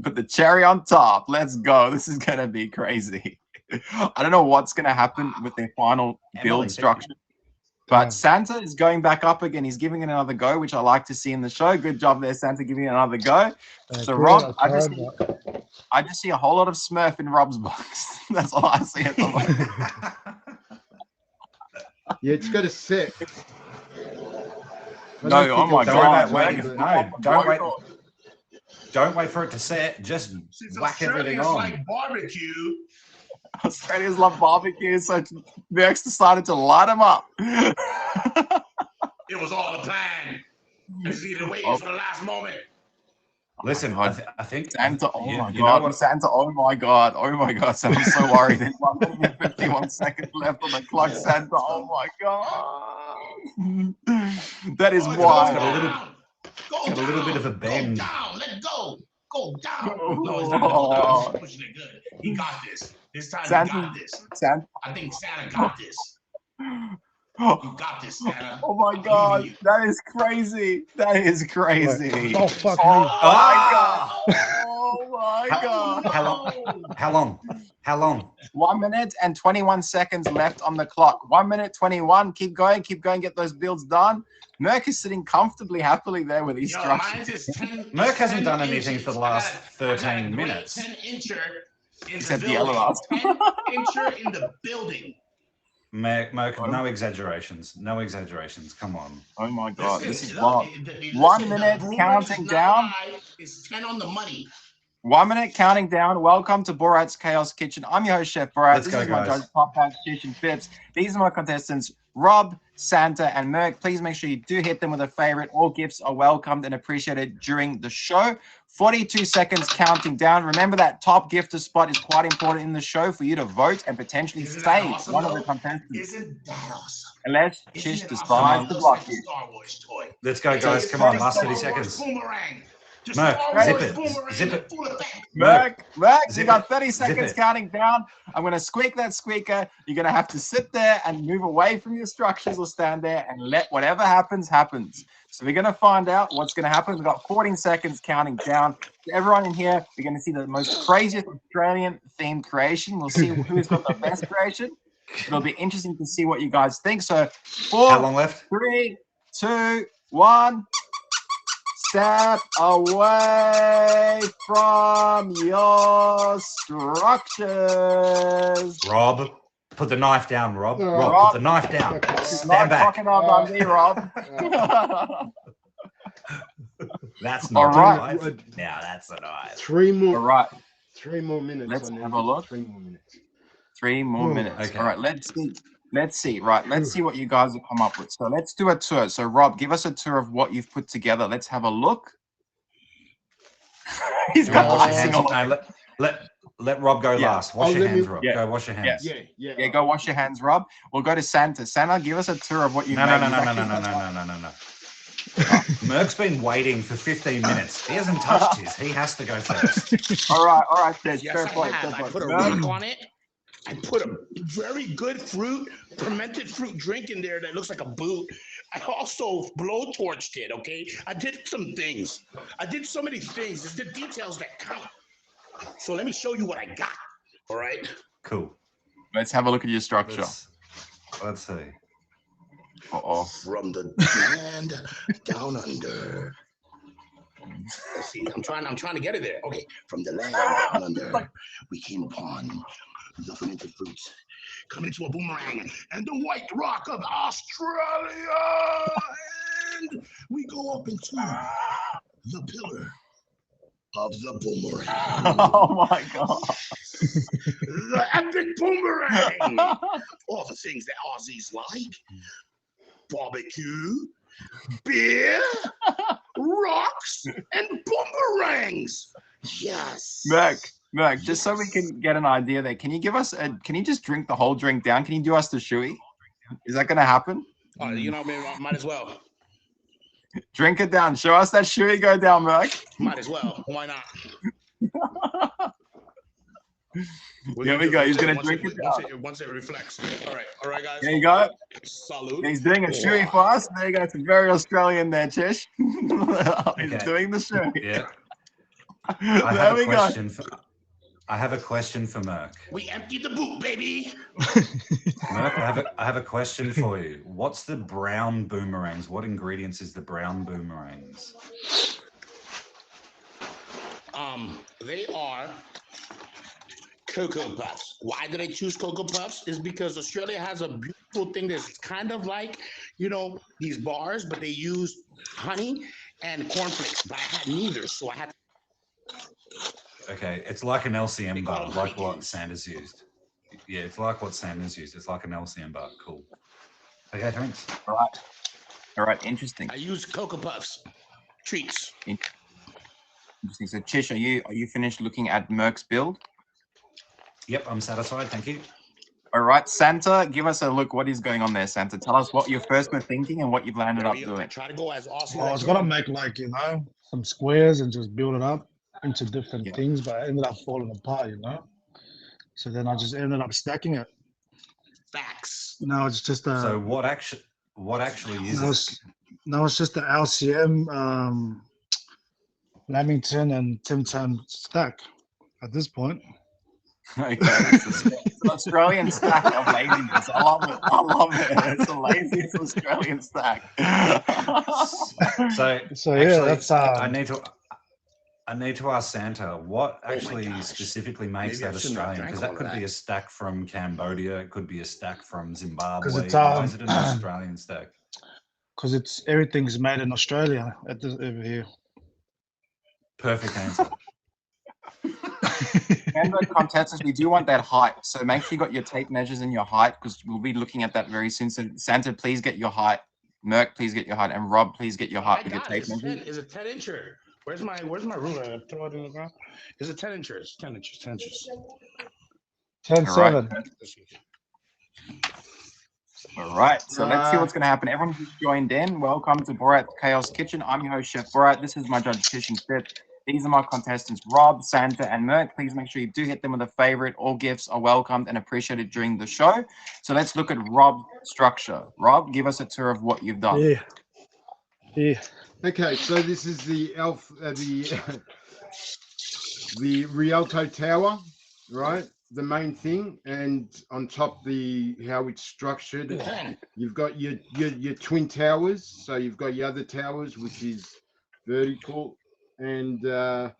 Put the cherry on top. Let's go. This is going to be crazy. I don't know what's going to happen with their final build structure. But Santa is going back up again. He's giving it another go, which I like to see in the show. Good job there, Santa, giving it another go. So, Rob, I just see a whole lot of Smurf in Rob's box. That's all I see at the moment. Yeah, it's got to set. No, oh my God. Don't wait for it to set. Just whack everything on. Like barbecue. Australians love barbecue, so Merck's decided to light him up. It was all a plan. I just needed to wait for the last moment. Listen, I think Santa, oh my you God, know what? Santa, oh my God, Santa's so worried. There's 1 minute and 51 seconds left on the clock, Santa, oh my God. That is wild. Got a little bit of a bend. Go down, let go. Go down. Oh. No, he's not going to go down. He's pushing it good. He got this. This time Santa, he got this. Santa. I think Santa got this. You got this, Santa. Oh my God, that is crazy. That is crazy. Oh, fuck Oh me. my God. Oh my God. How long? 1 minute and 21 seconds left on the clock. 1 minute 21. Keep going. Get those builds done. Merck is sitting comfortably, happily there with his structure. Merck hasn't done anything for the last 13 minutes. 10-incher in Except the the yellow building. ass. 10-incher in the building. Merck, no exaggerations. No exaggerations. Come on. Oh my God, this is wild. 1 minute counting down. It's 10 on the money. 1 minute counting down. Welcome to Borat's Chaos Kitchen. I'm your host, Chef Borat. Let's go, is my guys. judge, Pop House, Chish, and Fips. These are my contestants, Rob, Santa, and Merck. Please make sure you do hit them with a favorite. All gifts are welcomed and appreciated during the show. 42 seconds counting down. Remember that top gifter spot is quite important in the show for you to vote and potentially save awesome, one of the though? contestants. Isn't that awesome? Unless Isn't Chish it decides awesome? to block Like a you. Star Wars toy. Let's go, It's guys. a Come on. Star Last 30 Wars seconds. Boomerang. Just Merck, Star zip Wars it. boomerang Zip it. full effect. Merck, you Zip got it. 30 Zip seconds it. counting down. I'm going to squeak that squeaker. You're going to have to sit there and move away from your structures or stand there and let whatever happens, happens. So we're going to find out what's going to happen. We've got 14 seconds counting down. So everyone in here, we're going to see the most craziest Australian themed creation. We'll see who's got the best creation. It'll be interesting to see what you guys think. So 4, How long left? 3, 2, 1. Step away from your structures. Rob, put the knife down, Rob. No, Rob, Rob. put the knife down. Not Stand back. fucking up on me, Rob. That's All not right. a knife. Now that's a knife. 3 more. All right, 3 more minutes. Let's I need have a look. 3 more minutes. 3 more Ooh, minutes. okay. All right, let's see. Right, let's see what you guys have come up with. So let's do a tour. So Rob, give us a tour of what you've put together. Let's have a look. He's got Wash your icing hands. all No, let Rob go Yeah. last. Wash Oh, your let me- hands, Rob. Yeah. Go wash your hands. Yeah, yeah. Yeah, go wash your hands, Rob. We'll go to Santa. Santa, give us a tour of what you've No. made. Merck's been waiting for 15 minutes. He hasn't touched his. He has to go first. All right, Chish. Yes, Fair I play. have. Fair I play. put a Merck, rock on it. I put a very good fermented fruit drink in there that looks like a boot. I also blowtorched it, okay? I did some things. I did so many things. It's the details that count. So let me show you what I got, all right? Cool. Let's have a look at your structure. Let's see. Uh-oh. From the land down under. Let's see. I'm trying to get it there. Okay. From the land down under, we came upon the fermented fruits coming into a boomerang and the white rock of Australia. And we go up into the pillar of the boomerang. Oh my god. The epic boomerang. All the things that Aussies like. Barbecue, beer, rocks, and boomerangs. Yes. Merc, just so we can get an idea there, can you give us can you just drink the whole drink down? Can you do us the shoey? Is that gonna happen? You know, maybe might as well. Drink it down. Show us that shoey go down, Merc. Might as well. Why not? Here we go. He's gonna drink it down. Once it reflects. All right, guys. There you go. Salute. He's doing a shoey for us. There you go. It's very Australian there, Chish. He's doing the shoey. Yeah. There we go. I have a question for Merc. We emptied the boot, baby. Merc, I have a question for you. What's the brown boomerangs? What ingredients is the brown boomerangs? They are Cocoa Puffs. Why did I choose Cocoa Puffs? Is because Australia has a beautiful thing that's kind of like, you know, these bars, but they use honey and cornflakes. But I had neither, so I had. Okay, it's like an LCM bar, like what Sanders used. Yeah, it's like what Sanders used. It's like an LCM bar. Cool. Okay, thanks. All right. Interesting. I use Cocoa Puffs treats. Interesting. So, Chish, are you finished looking at Merc's build? Yep, I'm satisfied. Thank you. All right, Santa, give us a look. What is going on there, Santa? Tell us what you first were thinking and what you've landed up doing. Try to go as awesome. I was gonna make like, you know, some squares and just build it up into different things, but it ended up falling apart, you know. So then I just ended up stacking it. Facts. No, it's just a. So what actually is it? No, it's just the LCM, Lamington and Tim Tam stack at this point. Okay, it's an Australian stack of laziness. I love it. It's the laziest Australian stack. So yeah, actually, that's I need to ask Santa what actually specifically makes that Australian, because that could be a stack from Cambodia, it could be a stack from Zimbabwe. Why is it an Australian stack? Because it's everything's made in Australia over here. Perfect answer. Remember, contestants, we do want that height. So make sure you got your tape measures and your height, because we'll be looking at that very soon. So Santa, please get your height. Merc, please get your height. And Rob, please get your height with your tape measures. It's a 10 incher. Where's my ruler? Throw it in the ground. Is it 10 inches? 10 inches. 10 inches. 10-7. All right. So let's see what's going to happen. Everyone who's joined in, welcome to Borat's Chaos Kitchen. I'm your host, Chef Borat. This is my judge, Chish and Fips. These are my contestants, Rob, Santa, and Merc. Please make sure you do hit them with a favorite. All gifts are welcomed and appreciated during the show. So let's look at Rob's structure. Rob, give us a tour of what you've done. Yeah. Okay, so this is the the Rialto Tower, right? The main thing, and on top how it's structured. You've got your twin towers. So you've got your other towers, which is vertical, and the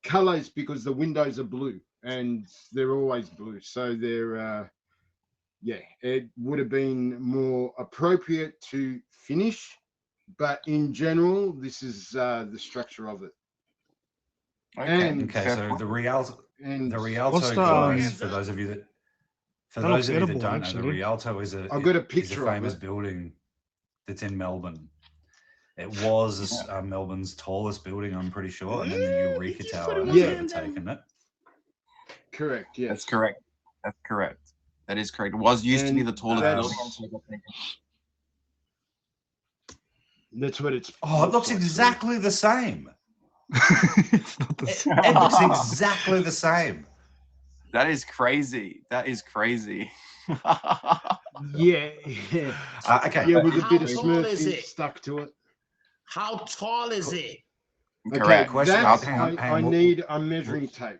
colors, because the windows are blue and they're always blue. So they're it would have been more appropriate to finish. But in general, this is the structure of it. Okay. So the Rialto What's guys, for those of you that don't know, actually. the Rialto is I've got a picture a famous building that's in Melbourne. It was Melbourne's tallest building, I'm pretty sure, and then the Eureka Tower has overtaken it. Correct. Yes. That's correct. That is correct. It was used to be the tallest building. That's what it's. Oh, it looks exactly the same. It's not the same. It looks exactly the same. That is crazy. Yeah. Okay. Yeah, with a bit of How tall Smurf is ink it? stuck to it. How tall is it? Correct. Question. That Hang on. I need a measuring tape.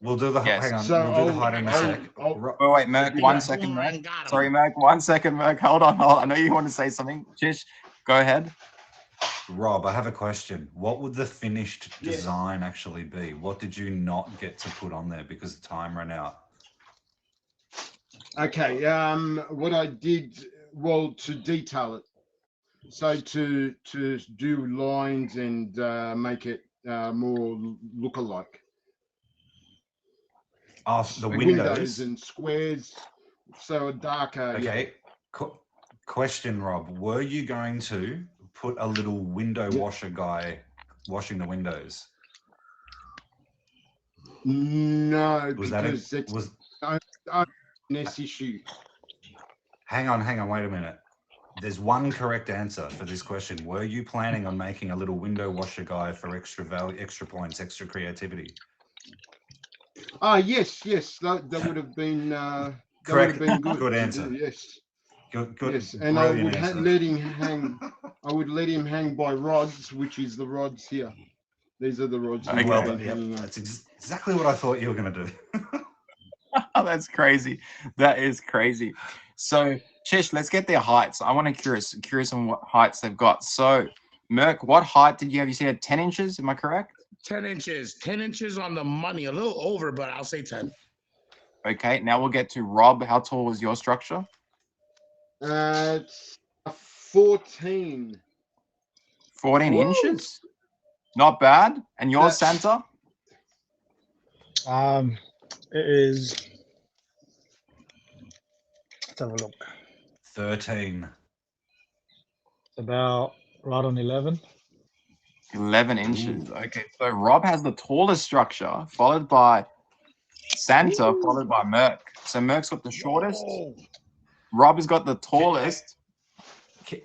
We'll do the Yes. hang on. So we'll do the height in a sec. Wait, Merc, 1 second, Merc. Sorry, Merc, 1 second, Merc. Hold on. I know you want to say something. Chish, go ahead. Rob, I have a question. What would the finished design actually be? What did you not get to put on there because the time ran out? Okay. What I did, well, to detail it. So to do lines and make it more look-alike. Oh, the Windows windows. and squares, so a darker. Yeah. Okay. Question, Rob. Were you going to put a little window washer guy washing the windows? No, Was that because it's this issue. Hang on, wait a minute. There's one correct answer for this question. Were you planning on making a little window washer guy for extra value, extra points, extra creativity? Yes, that would have been Correct. That would have been good. Good to answer. do, yes. Good. Yes, and I Brilliant would answer. let him hang. I would let him hang by rods, which is the rods here. These are the rods. he Okay. would Well have done. been Yep. hanging on. That's exactly what I thought you were going to do. Oh, that's crazy. That is crazy. So, Chish, let's get their heights. I want to curious on what heights they've got. So, Merc, what height did you have? You said 10 inches. Am I correct? 10 inches. 10 inches on the money. A little over, but I'll say 10. Okay. Now we'll get to Rob. How tall was your structure? It's a 14. 14 Woo! inches. Not bad. And yours, Santa? It is. Let's have a look. 13. It's about right on 11. 11 inches. Okay. So, Rob has the tallest structure, followed by Santa, followed by Merc. So, Merc's got the shortest. Whoa. Rob has got the tallest.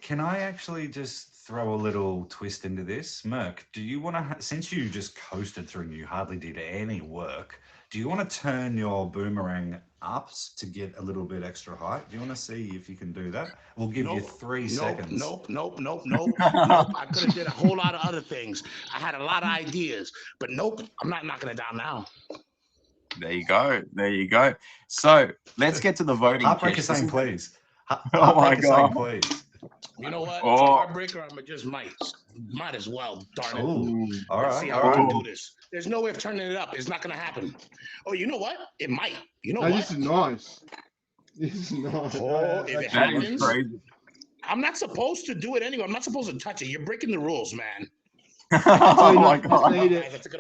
Can I actually just throw a little twist into this? Merc, do you want to, since you just coasted through and you hardly did any work, do you want to turn your boomerang up to get a little bit extra height? Do you want to see if you can do that? We'll give you 3 seconds. Nope. I could have did a whole lot of other things. I had a lot of ideas, but nope, I'm not knocking it down now. There you go. So let's get to the voting. Heartbreaker Chish. saying please. Oh my Heartbreaker God. saying please. You know what? Oh. Heartbreaker, I'm just might as well, darn it. Oh, all Let's right. see All how we right. can do this. There's no way of turning it up. It's not going to happen. Oh, you know what? It might. You know No, what? this is nice. This is nice. Oh, if it That is happens, crazy. I'm not supposed to do it anyway. I'm not supposed to touch it. You're breaking the rules, man. Oh you my not to God. say Guys, it. I took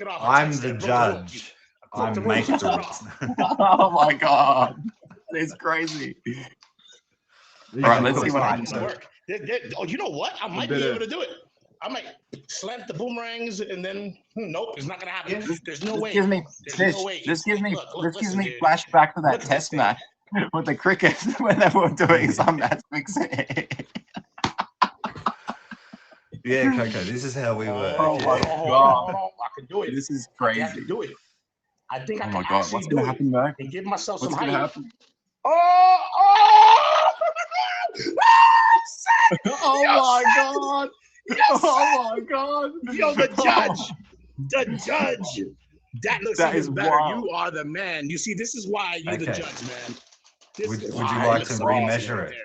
it off. I I'm touched the it. I broke the rules. judge. I broke I the make rules. I the took it rules. off. Oh my God. It's crazy. These All right, are let's nice. see what It's happens. gonna work. Oh, you know what? I might be better- able to do it. I might slant the boomerangs and then nope, it's not gonna happen. There's no way. This gives me, There's no Chish, way. this gives me, Look, this gives listen, me dude. flashback to that Look at test this match with the cricket when they were doing some match fixing. Yeah, Coco, this is how we work. Oh my Yeah. God. I can do it. This is I can crazy. do it. I think I Oh can my God. actually What's do going to it happen, Merc? and give myself What's some going to height. happen? Oh! Oh my God. Yes, Oh my God. Yo, the judge. The judge. That looks That even is better. wild. You are the man. You see, this is why you're the Okay. judge, man. This Would is you why like it to looks amazing remeasure right it? there.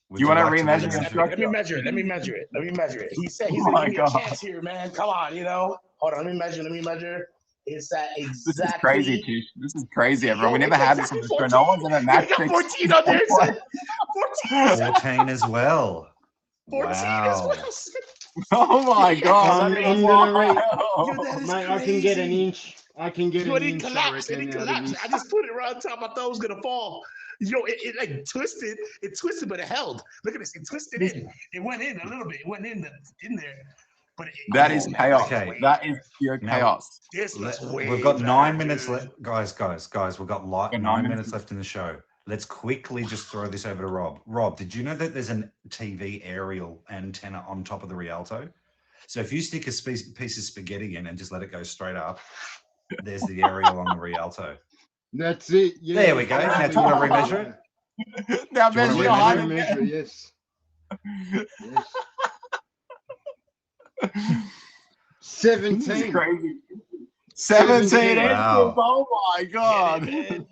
Would You wanna like remeasure remeasure your it? structure? Let me measure it. He said he's Oh gonna my give me a God. chance here, man. Come on, Hold on, let me measure. It's at This is exactly. crazy, Chish. This is crazy, everyone. We Yo, never it's had this exactly before. 14. No one's ever match You got fixed. 14 on there, son. 14. 14 as well. 14 as Wow. well. Oh my Yeah, God. I'm That is under the rate. wild. Yo, that is Mate, I can get an crazy. inch. I can get Yo, an it didn't inch, I collapse. It reckon, didn't out of collapse. this. I just put it right on top. I thought it was gonna fall. Yo, it like twisted. It twisted, but it held. Look at this. It twisted in. It went in a little bit. It went in there. But That is man, chaos. Okay. That is pure Now- chaos. This looks way We've got better, 9 minutes dude. left. Guys, we've got Got 9 9 minutes left in the show. Let's quickly just throw this over to Rob. Rob, did you know that there's a TV aerial antenna on top of the Rialto? So if you stick a piece of spaghetti in and just let it go straight up, there's the aerial on the Rialto. That's it. Yeah. There we go. Now, do you want to remeasure it? Now Do you wanna measure your remeasure height it? again. Measure, yes. Yes. This is 17. crazy. 17 inches. Wow. Oh my God. Get it, man.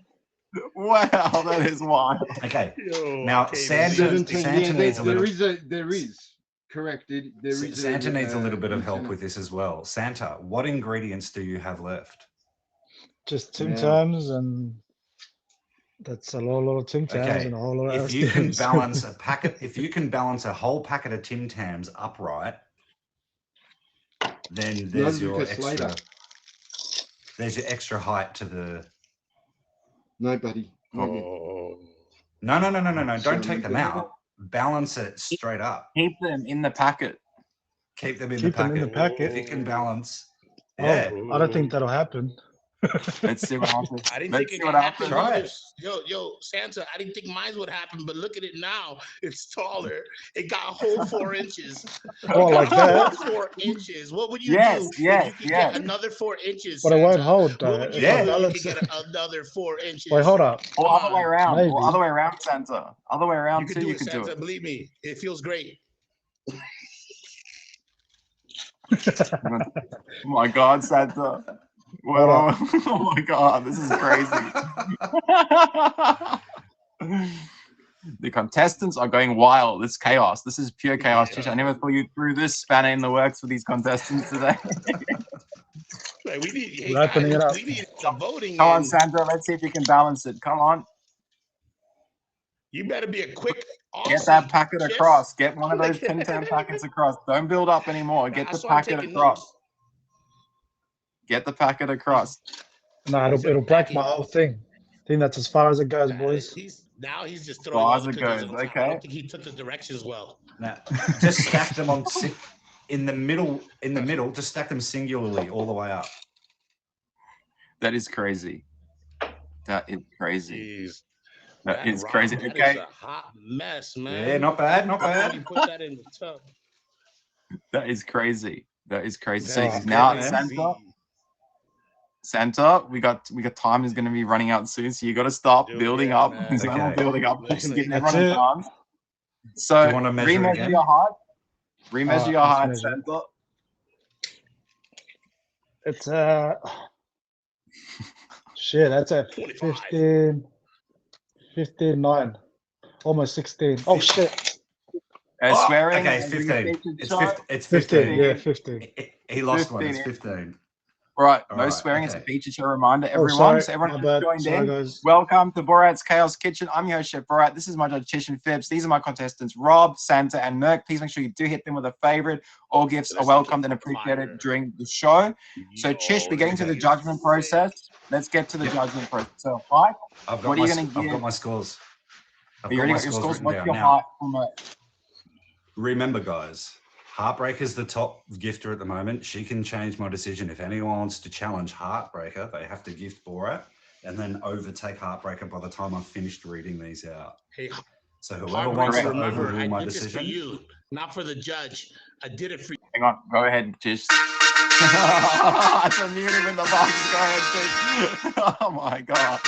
Wow, that is wild. Okay. Yo, Now, okay, Santa- 17. Santa Yeah, needs a little- there is. Corrected. There is. Santa needs a little bit of help antenna. with this as well. Santa, what ingredients do you have left? Just Tim Yeah. Tams, and that's a lot of Tim Tams Okay, and a whole lot of if you can Tims. balance a packet, if you can balance a whole packet of Tim Tams upright, then there's your Lucas extra. Slater. There's your extra height to the. No, buddy. Not yet. Oh. No. Don't So take them look at out. Balance it straight up. Keep them in the packet. Keep them in Keep the them packet. in the packet. If you can balance. Oh, Yeah. I don't think that'll happen. Let's see what happens. I didn't Let's think it see could what happen. happens. Try it. Yo, Santa, I didn't think mine would happen, but look at it now. It's taller. It got a whole 4 inches. Oh, like that? 4 inches. What would you Yes, do yes, if you could yes. get another 4 inches? But it won't Santa? hold What though. would you If I do if you balance could it. get another 4 inches? Wait, hold up. Or Come other way on. around. Maybe. Or other way around, Santa. Other way around You could too. do You it, could do Santa. it. Believe me, it feels great. Oh my God, Santa. Well, oh my God, this is crazy. The contestants are going wild. It's chaos. This is pure chaos. Chish, I never thought you threw this spanner in the works for these contestants today. Like, we need, hey, We're opening guys, it up. we need some voting. Come on, and Santa. Let's see if you can balance it. Come on. You better be a quick. Get that Aussie, packet Chish. across. Get one of those Pin-10 packets across. Don't build up anymore. Get the That's why I'm packet taking across. notes. Get the packet across. No, it'll break my whole thing. I think that's as far as it goes, boys. He's just throwing Far all as the it cookies goes, on top. I okay. don't think he took the directions well. Now, just stack them on in the middle. In the middle, just stack them singularly all the way up. That is crazy. That is crazy. Jeez. That is Rob, crazy. that Okay. is a hot mess, man. Yeah, not bad, not Why did you bad. put that in the tub? That is crazy. That is crazy. That So is now, good, man. Santa, we got time is going to be running out soon, so you got to start Dude, building yeah, up. man. It's Okay. not building up. That's Just giving That's everyone a it. chance. So Do you wanna measure it remeasure again? your height. Remeasure Alright, your let's height, measure. Santa. It's shit, that's at 25. 15, 9. Almost 16. Oh shit. Oh, Swearing. okay, it's and doing 15. a featured It's shot. 15. It's 15, 15. yeah, 15. He lost one. It's 15. 15. Right, All no right, swearing. It's a okay. feature show reminder, Oh, everyone. sorry, So everyone my who's bad. joined Sorry, in, guys. welcome to Borat's Chaos Kitchen. I'm your host, Chef Borat. This is my judge, Chish and Fips. These are my contestants, Rob, Santa, and Merc. Please make sure you do hit them with a favorite. All gifts are This welcomed is and appreciated fire. during the show. So, Chish, we're getting to the okay. judgment process. Let's get to the Yep. judgment process. So, height, I've got what are my you going to I've give? got my scores. I've You got already my got your scores scores. written What's down. your Now, height from a remember, guys, Heartbreaker's the top gifter at the moment. She can change my decision. If anyone wants to challenge Heartbreaker, they have to gift Borat and then overtake Heartbreaker by the time I've finished reading these out. Hey, So whoever wants Heartbreaker, to remember, overrule I my did this for decision, you, not for the judge. I did it for you. Hang on, go ahead, Chish. I can mute him in the box. Go ahead, Chish. Oh my god.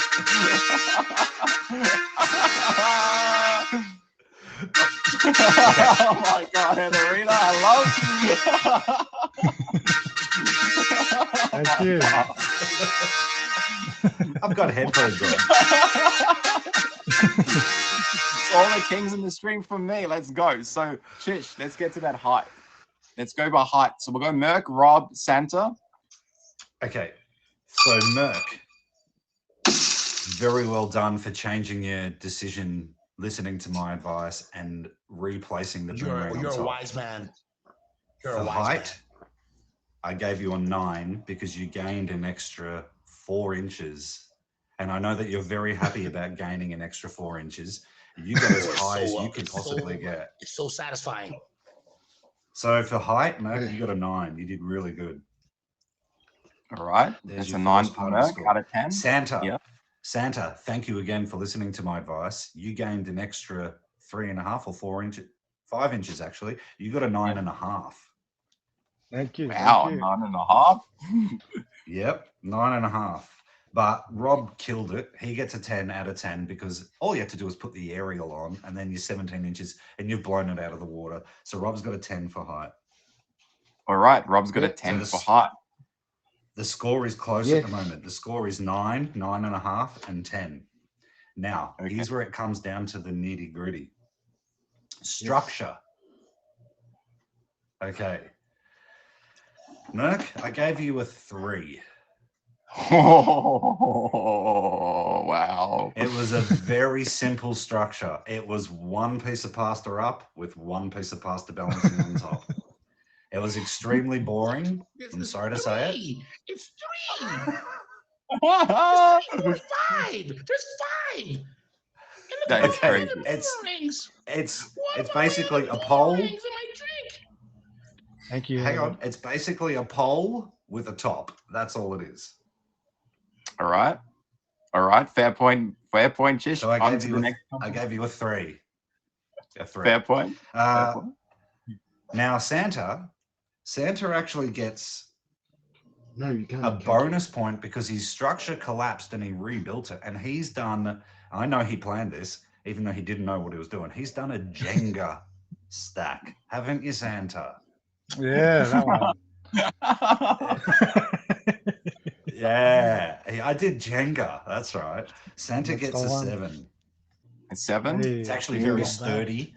Oh my god, Heatherina, I love Thank you. I've got headphones on. All the kings in the stream from me. Let's go. So, Chish, let's get to that height. Let's go by height. So we'll go Merc, Rob, Santa. Okay, so Merc, very well done for changing your decision, listening to my advice, and replacing the boomerang You're on a top. wise man. You're For a wise height, I gave you a 9 because you gained an extra 4 inches. And I know that you're very happy about gaining an extra 4 inches. You got as high as you could possibly get. It's so satisfying. So for height, Merc, you got a 9. You did really good. All right. There's That's your a 9 first for part of the Merc score. out of 10. Santa, Yep. Santa, thank you again for listening to my advice. You gained an extra 3.5 or 4 inches, 5 inches actually. You got a 9.5. Thank you. Wow, Thank you. 9.5. Yep, 9.5. But Rob killed it. He gets a 10 out of 10 because all you have to do is put the aerial on and then you're 17 inches and you've blown it out of the water. So Rob's got a 10 for height. All right. Rob's got a Yep. 10 So for height. The score is close Yeah. at the moment. The score is 9, 9.5, and 10. Now, Okay. here's where it comes down to the nitty gritty. Structure. Okay. Merc, I gave you a 3. Oh, wow. It was a very simple structure. It was one piece of pasta up with one piece of pasta balancing on top. It was extremely boring. I'm sorry to say it. It's 3. That There's 5. There's 5. is Okay, crazy. It's basically a pole. Thank you. Hang on, it's basically a pole with a top. That's all it is. All right. Fair point. Chish. So I On gave to you the a, next I gave you a 3. A 3. fair point. Fair point. Now Santa actually gets No, you can't. a catch it. bonus point because his structure collapsed and he rebuilt it. And he's done, I know he planned this, even though he didn't know what he was doing. He's done a Jenga stack, haven't you, Santa? Yeah, that one. Yeah, I did Jenga. That's right. Santa That's gets the a one. 7. It's 7. Hey, It's actually yeah, very not bad. sturdy.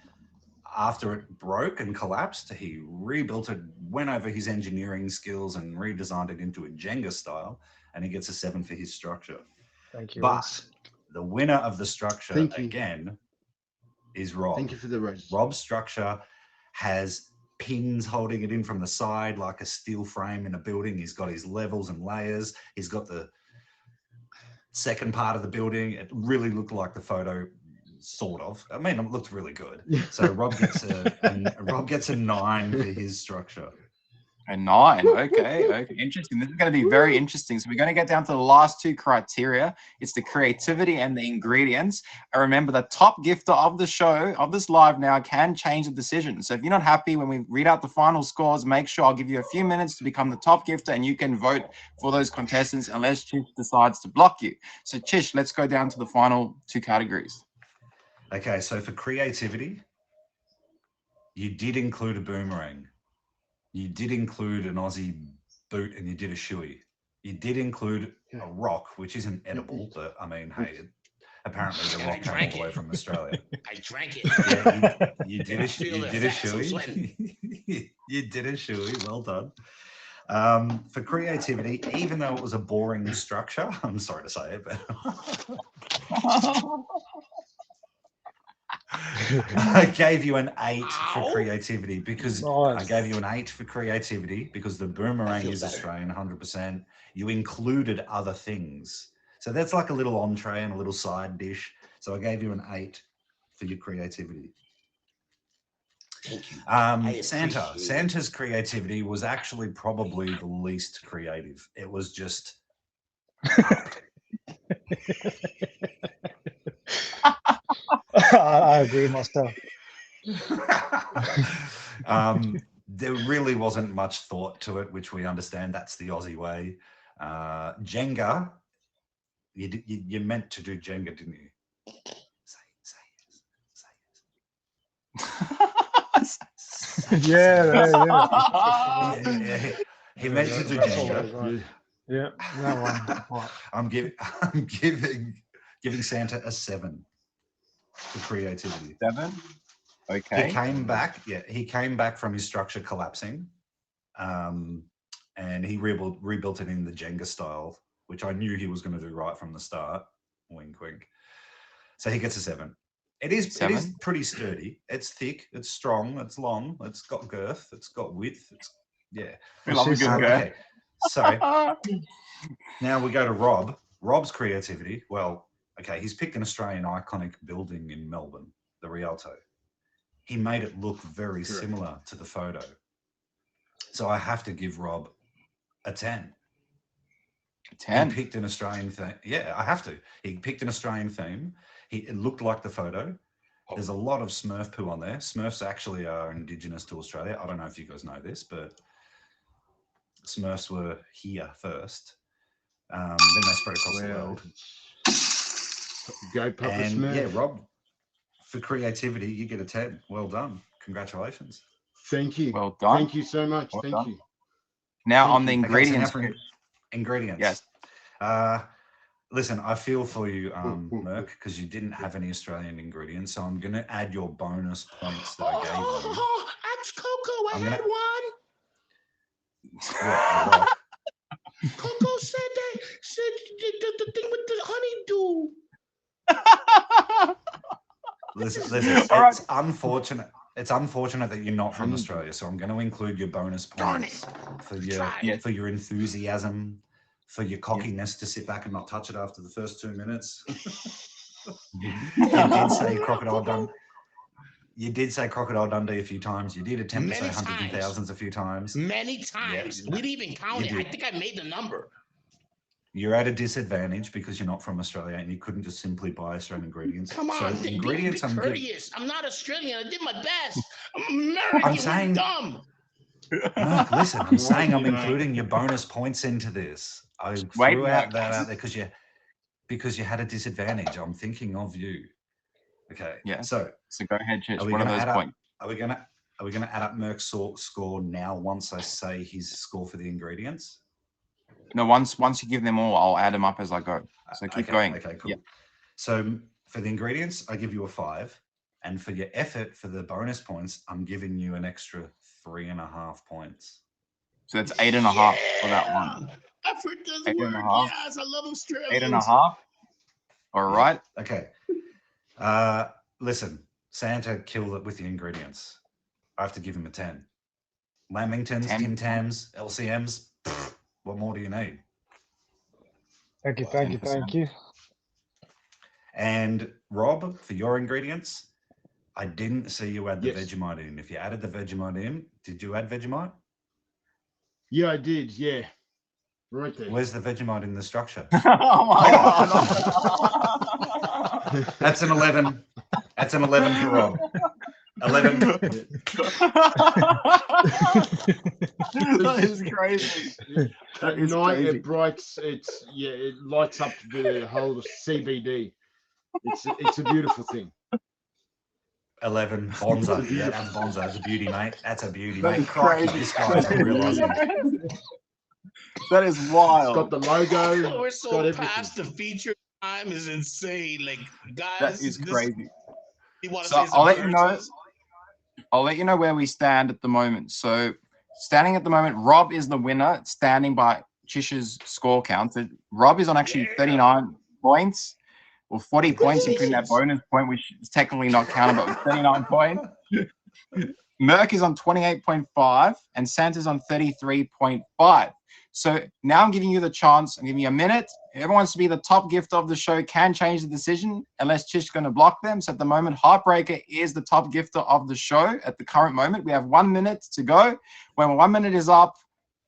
After it broke and collapsed, he rebuilt it, went over his engineering skills and redesigned it into a Jenga style, and he gets a 7 for his structure. Thank you. But the winner of the structure, Thank you. again, is Rob. Thank you for the rose. Rob's structure has pins holding it in from the side like a steel frame in a building. He's got his levels and layers. He's got the second part of the building. It really looked like the photo, sort of. I mean, it looked really good. So Rob gets a 9 for his structure. A 9. Okay. Interesting. This is going to be very interesting. So we're going to get down to the last 2 criteria. It's the creativity and the ingredients. And remember, the top gifter of the show, of this live now, can change the decision. So if you're not happy when we read out the final scores, make sure I'll give you a few minutes to become the top gifter and you can vote for those contestants unless Chish decides to block you. So Chish, let's go down to the final 2 categories. Okay, so for creativity, you did include a boomerang. You did include an Aussie boot and you did a shoey. You did include a rock, which isn't edible, but I mean, hey, apparently the rock came all the way from Australia. I drank it. Yeah, you did I a feel the shoey. You did a shoey. Well done. For creativity, even though it was a boring structure, I'm sorry to say it, but I gave you an 8 for creativity because Nice. I gave you an 8 for creativity because the boomerang feel is better. Australian 100%. You included other things. So that's like a little entree and a little side dish. So I gave you an 8 for your creativity. Thank you. I Santa. appreciate it. Santa's creativity was actually probably the least creative. It was just I agree myself. there really wasn't much thought to it, which we understand. That's the Aussie way. Jenga, you meant to do Jenga, didn't you? Say yes. Yeah. He meant to do That's all Jenga. I got. Yeah, that one. Right. I'm giving Santa a 7 for creativity. 7. Okay. He came back. Yeah, he came back from his structure collapsing, and he rebuilt it in the Jenga style, which I knew he was going to do right from the start. Wink, wink. So he gets a 7. It is 7? pretty sturdy. It's thick. It's strong. It's long. It's got girth. It's got width. Yeah. We love a good girl. Okay. So now we go to Rob. Rob's creativity. Well, okay, he's picked an Australian iconic building in Melbourne, the Rialto. He made it look very similar to the photo. So I have to give Rob a 10. 10. He picked an Australian theme. Yeah, I have to. He picked an Australian theme. It looked like the photo. There's a lot of Smurf poo on there. Smurfs actually are indigenous to Australia. I don't know if you guys know this, but Smurfs were here first. Then they spread across the world. Go Papa And Smurf. yeah, Rob, for creativity, you get a 10. Well done. Congratulations. Thank you. Well done. Thank you so much. Well Thank done. you. Now Thank on the you. ingredients. Okay, so now for ingredients. Yes. Listen, I feel for you, Merc, because you didn't have any Australian ingredients. So I'm going to add your bonus points that I gave you. That's Coco. I'm I gonna- had one. What, the rock? Coco said the thing with the honeydew. Listen, All right. it's unfortunate. it's unfortunate that you're not from Australia, so I'm going to include your bonus Darn points it. for your for your enthusiasm, for your cockiness to sit back and not touch it after the first 2 minutes. You did say Crocodile Dundee. You did say Crocodile Dundee a few times. You did attempt to say Many hundreds and times. thousands a few times. Many times. Yeah, We didn't even count it. you I did. think I made the number. You're at a disadvantage because you're not from Australia and you couldn't just simply buy Australian ingredients. Come on, so be ingredients. courteous. I'm not Australian. I did my best. I'm American. I'm saying- We're dumb. Mark, listen, I'm saying I'm including your bonus points into this. I threw out that out there because you had a disadvantage. I'm thinking of you. Okay. Yeah. So go ahead, Chish. are we One of gonna those add up- points. are we gonna add up Merck's score now once I say his score for the ingredients? No, once you give them all, I'll add them up as I go. So keep going. Okay, cool. Yeah. So for the ingredients, I give you a 5. And for your effort for the bonus points, I'm giving you an extra 3.5 points. So that's 8.5 for that one. Effort does 8.5. work. Yes, I love Australians. 8.5. All right. Okay. Listen, Santa killed it with the ingredients. I have to give him a 10. Lamingtons, 10. Tim Tams, LCMs. What more do you need? Thank you. 10%. And Rob, for your ingredients, I didn't see you add the Yes. Vegemite in. If you added the Vegemite in, did you add Vegemite? Yeah, I did. Yeah, right there. Where's the Vegemite in the structure? Oh my God. That's an 11. That's an 11 for Rob. 11. That is crazy. At is night, crazy. it brights. It lights up the whole CBD. It's a beautiful thing. 11. Bonza. Yeah, that's Bonza. That's a beauty, mate. That's a beauty, That mate. is Crikey, crazy. this guy's realising. That is It's wild. got the logo. We're It's got so everything. past the feature time is insane. Like, guys, That is crazy. You want to So say some I'll let you know. curses? I'll let you know where we stand at the moment. So standing at the moment, Rob is the winner, standing by Chish's score count. So Rob is on actually Yeah. 39 points, or 40 points, including that Congratulations. bonus point, which is technically not counted, but with 39 points. Merck is on 28.5 and Santa's on 33.5. So now I'm giving you the chance. I'm giving you a minute. Whoever wants to be the top gift of the show can change the decision unless Chish is going to block them. So at the moment, Heartbreaker is the top gifter of the show at the current moment. We have 1 minute to go. When 1 minute is up,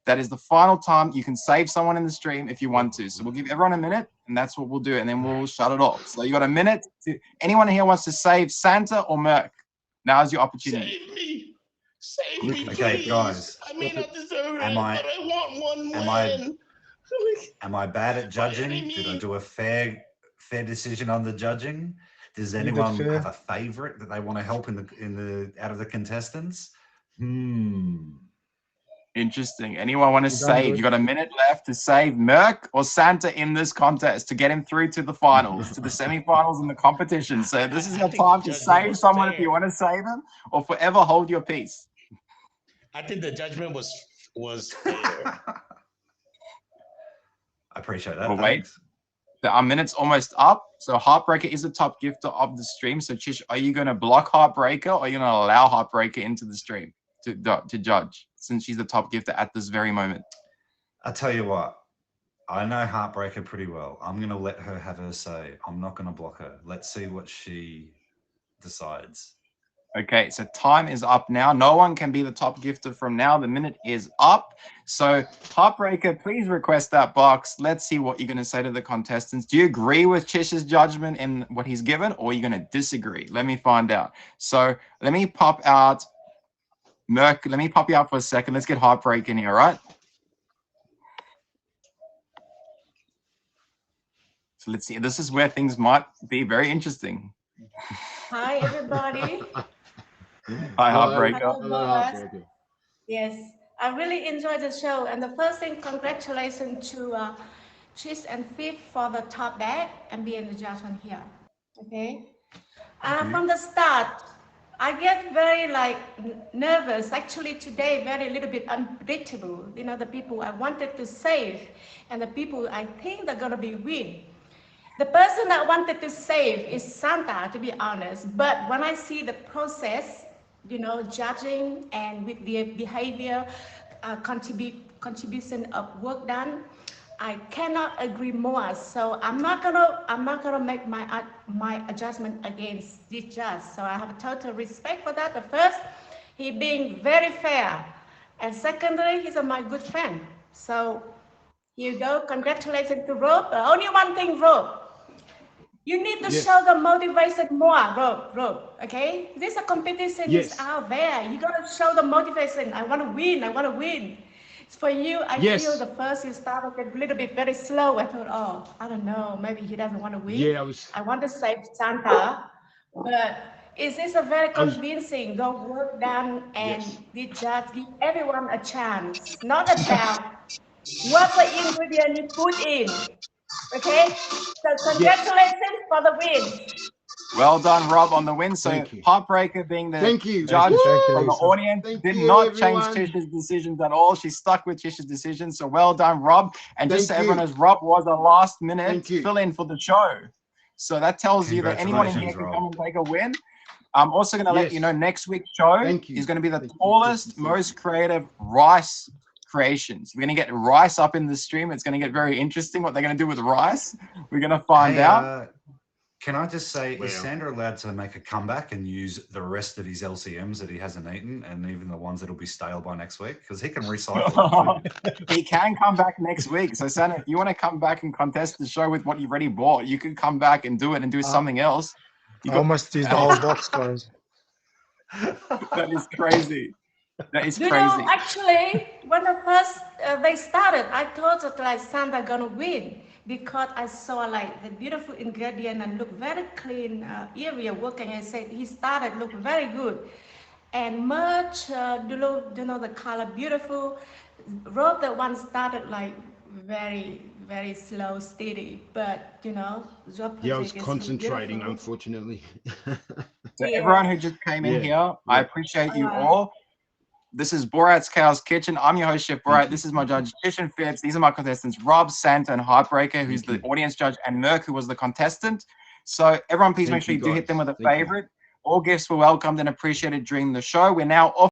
that is the final time. You can save someone in the stream if you want to. So we'll give everyone a minute and that's what we'll do. And then we'll shut it off. So you got a minute. Anyone here wants to save Santa or Merck? Now's your opportunity. Save me. Save me, Okay, please. guys. I may not deserve it, Am I- but I want one am I- win. Am I bad at judging? enemy. Did I do a fair decision on the judging? Does did anyone fair. have a favorite that they want to help in the out of the contestants? Interesting. Anyone want to You done save? good. You got a minute left to save Merck or Santa in this contest to get him through to the finals, to the semifinals in the competition. So this is I your think time the to judgment save was someone if fair. you want to save them, or forever hold your peace. I think the judgment was fair. I appreciate that. Well, wait. Thanks. Our minute's almost up. So Heartbreaker is the top gifter of the stream. So Chish, are you going to block Heartbreaker or are you going to allow Heartbreaker into the stream to judge, since she's the top gifter at this very moment? I tell you what, I know Heartbreaker pretty well. I'm going to let her have her say. I'm not going to block her. Let's see what she decides. Okay, so time is up now. No one can be the top gifter from now. The minute is up. So Heartbreaker, please request that box. Let's see what you're going to say to the contestants. Do you agree with Chish's judgment in what he's given, or are you going to disagree? Let me find out. So let me pop out Merck. Let me pop you out for a second. Let's get Heartbreaker in here, all right? So let's see. This is where things might be very interesting. Hi, everybody. Hi, Heartbreaker. Hello, Hello, boss. Heartbreaker. Yes, I really enjoyed the show. And the first thing, congratulations to Chish and Fips for the top bag and being the judge on here. Okay. From the start, I get very nervous. Actually, today, very little bit unpredictable. You know, the people I wanted to save and the people I think they're going to be win. The person I wanted to save is Santa, to be honest. But when I see the process, judging and with their behavior, contribution of work done. I cannot agree more. So I'm not gonna make my adjustment against this judge. So I have total respect for that. The first, he being very fair, and secondly, he's my good friend. So here you go. Congratulations to Rob. Only one thing, Rob. You need to Yes. show the motivation more, Rob. Okay? This a competition is Yes. out there. You gotta show the motivation. I wanna win. I wanna win. For you, I Yes. feel the first you started a little bit very slow. I thought, oh, I don't know, maybe he doesn't want to win. Yeah, I want to save Santa, but is this a very I was- convincing? Go work done and Yes. the judge give everyone a chance. Not about what the ingredient you put in. Okay? So congratulations for the win. Well done, Rob, on the win. So Thank you. Heartbreaker being the Thank you. judge Thank you, from the Lisa. audience Thank did you, not change everyone. Chish's decisions at all. She stuck with Chish's decision. So well done, Rob. And just so Thank everyone you. knows, Rob was a last minute Thank you. fill in for the show. So that tells you that anyone in here Congratulations, can Rob. come and take a win. I'm also going to let Yes. you know next week's show Thank you. is going to be the Thank you. tallest, Thank you. most creative rice creations. We're going to get rice up in the stream. It's going to get very interesting what they're going to do with rice. We're going to find Hey, out. Can I just say, is Well. Sandra allowed to make a comeback and use the rest of his LCMs that he hasn't eaten, and even the ones that'll be stale by next week? Because he can recycle. He can come back next week. So, Santa, if you want to come back and contest the show with what you've already bought, you can come back and do it and do something else. You I got, almost used the whole box, guys. that is crazy. That is You crazy. know, actually, when the first they started, I thought that like Santa gonna win because I saw like the beautiful ingredient and look very clean area working. I said he started look very good, and much do you know the color beautiful. Rob the one started like very slow, steady, but your Yeah, I was project is concentrating, beautiful. unfortunately. So, Yeah. everyone who just came in Yeah, here, I yeah. appreciate you Alright. all. This is Borat's Chaos Kitchen. I'm your host, Chef Borat. you. This is my judge, Chish and Fips. These are my contestants, Rob, Santa, and Heartbreaker, who's Thank the you. audience judge, and Merck, who was the contestant. So, everyone, please make Thank sure you, you do hit them guys. with a Thank you. favorite. All gifts were welcomed and appreciated during the show. We're now off.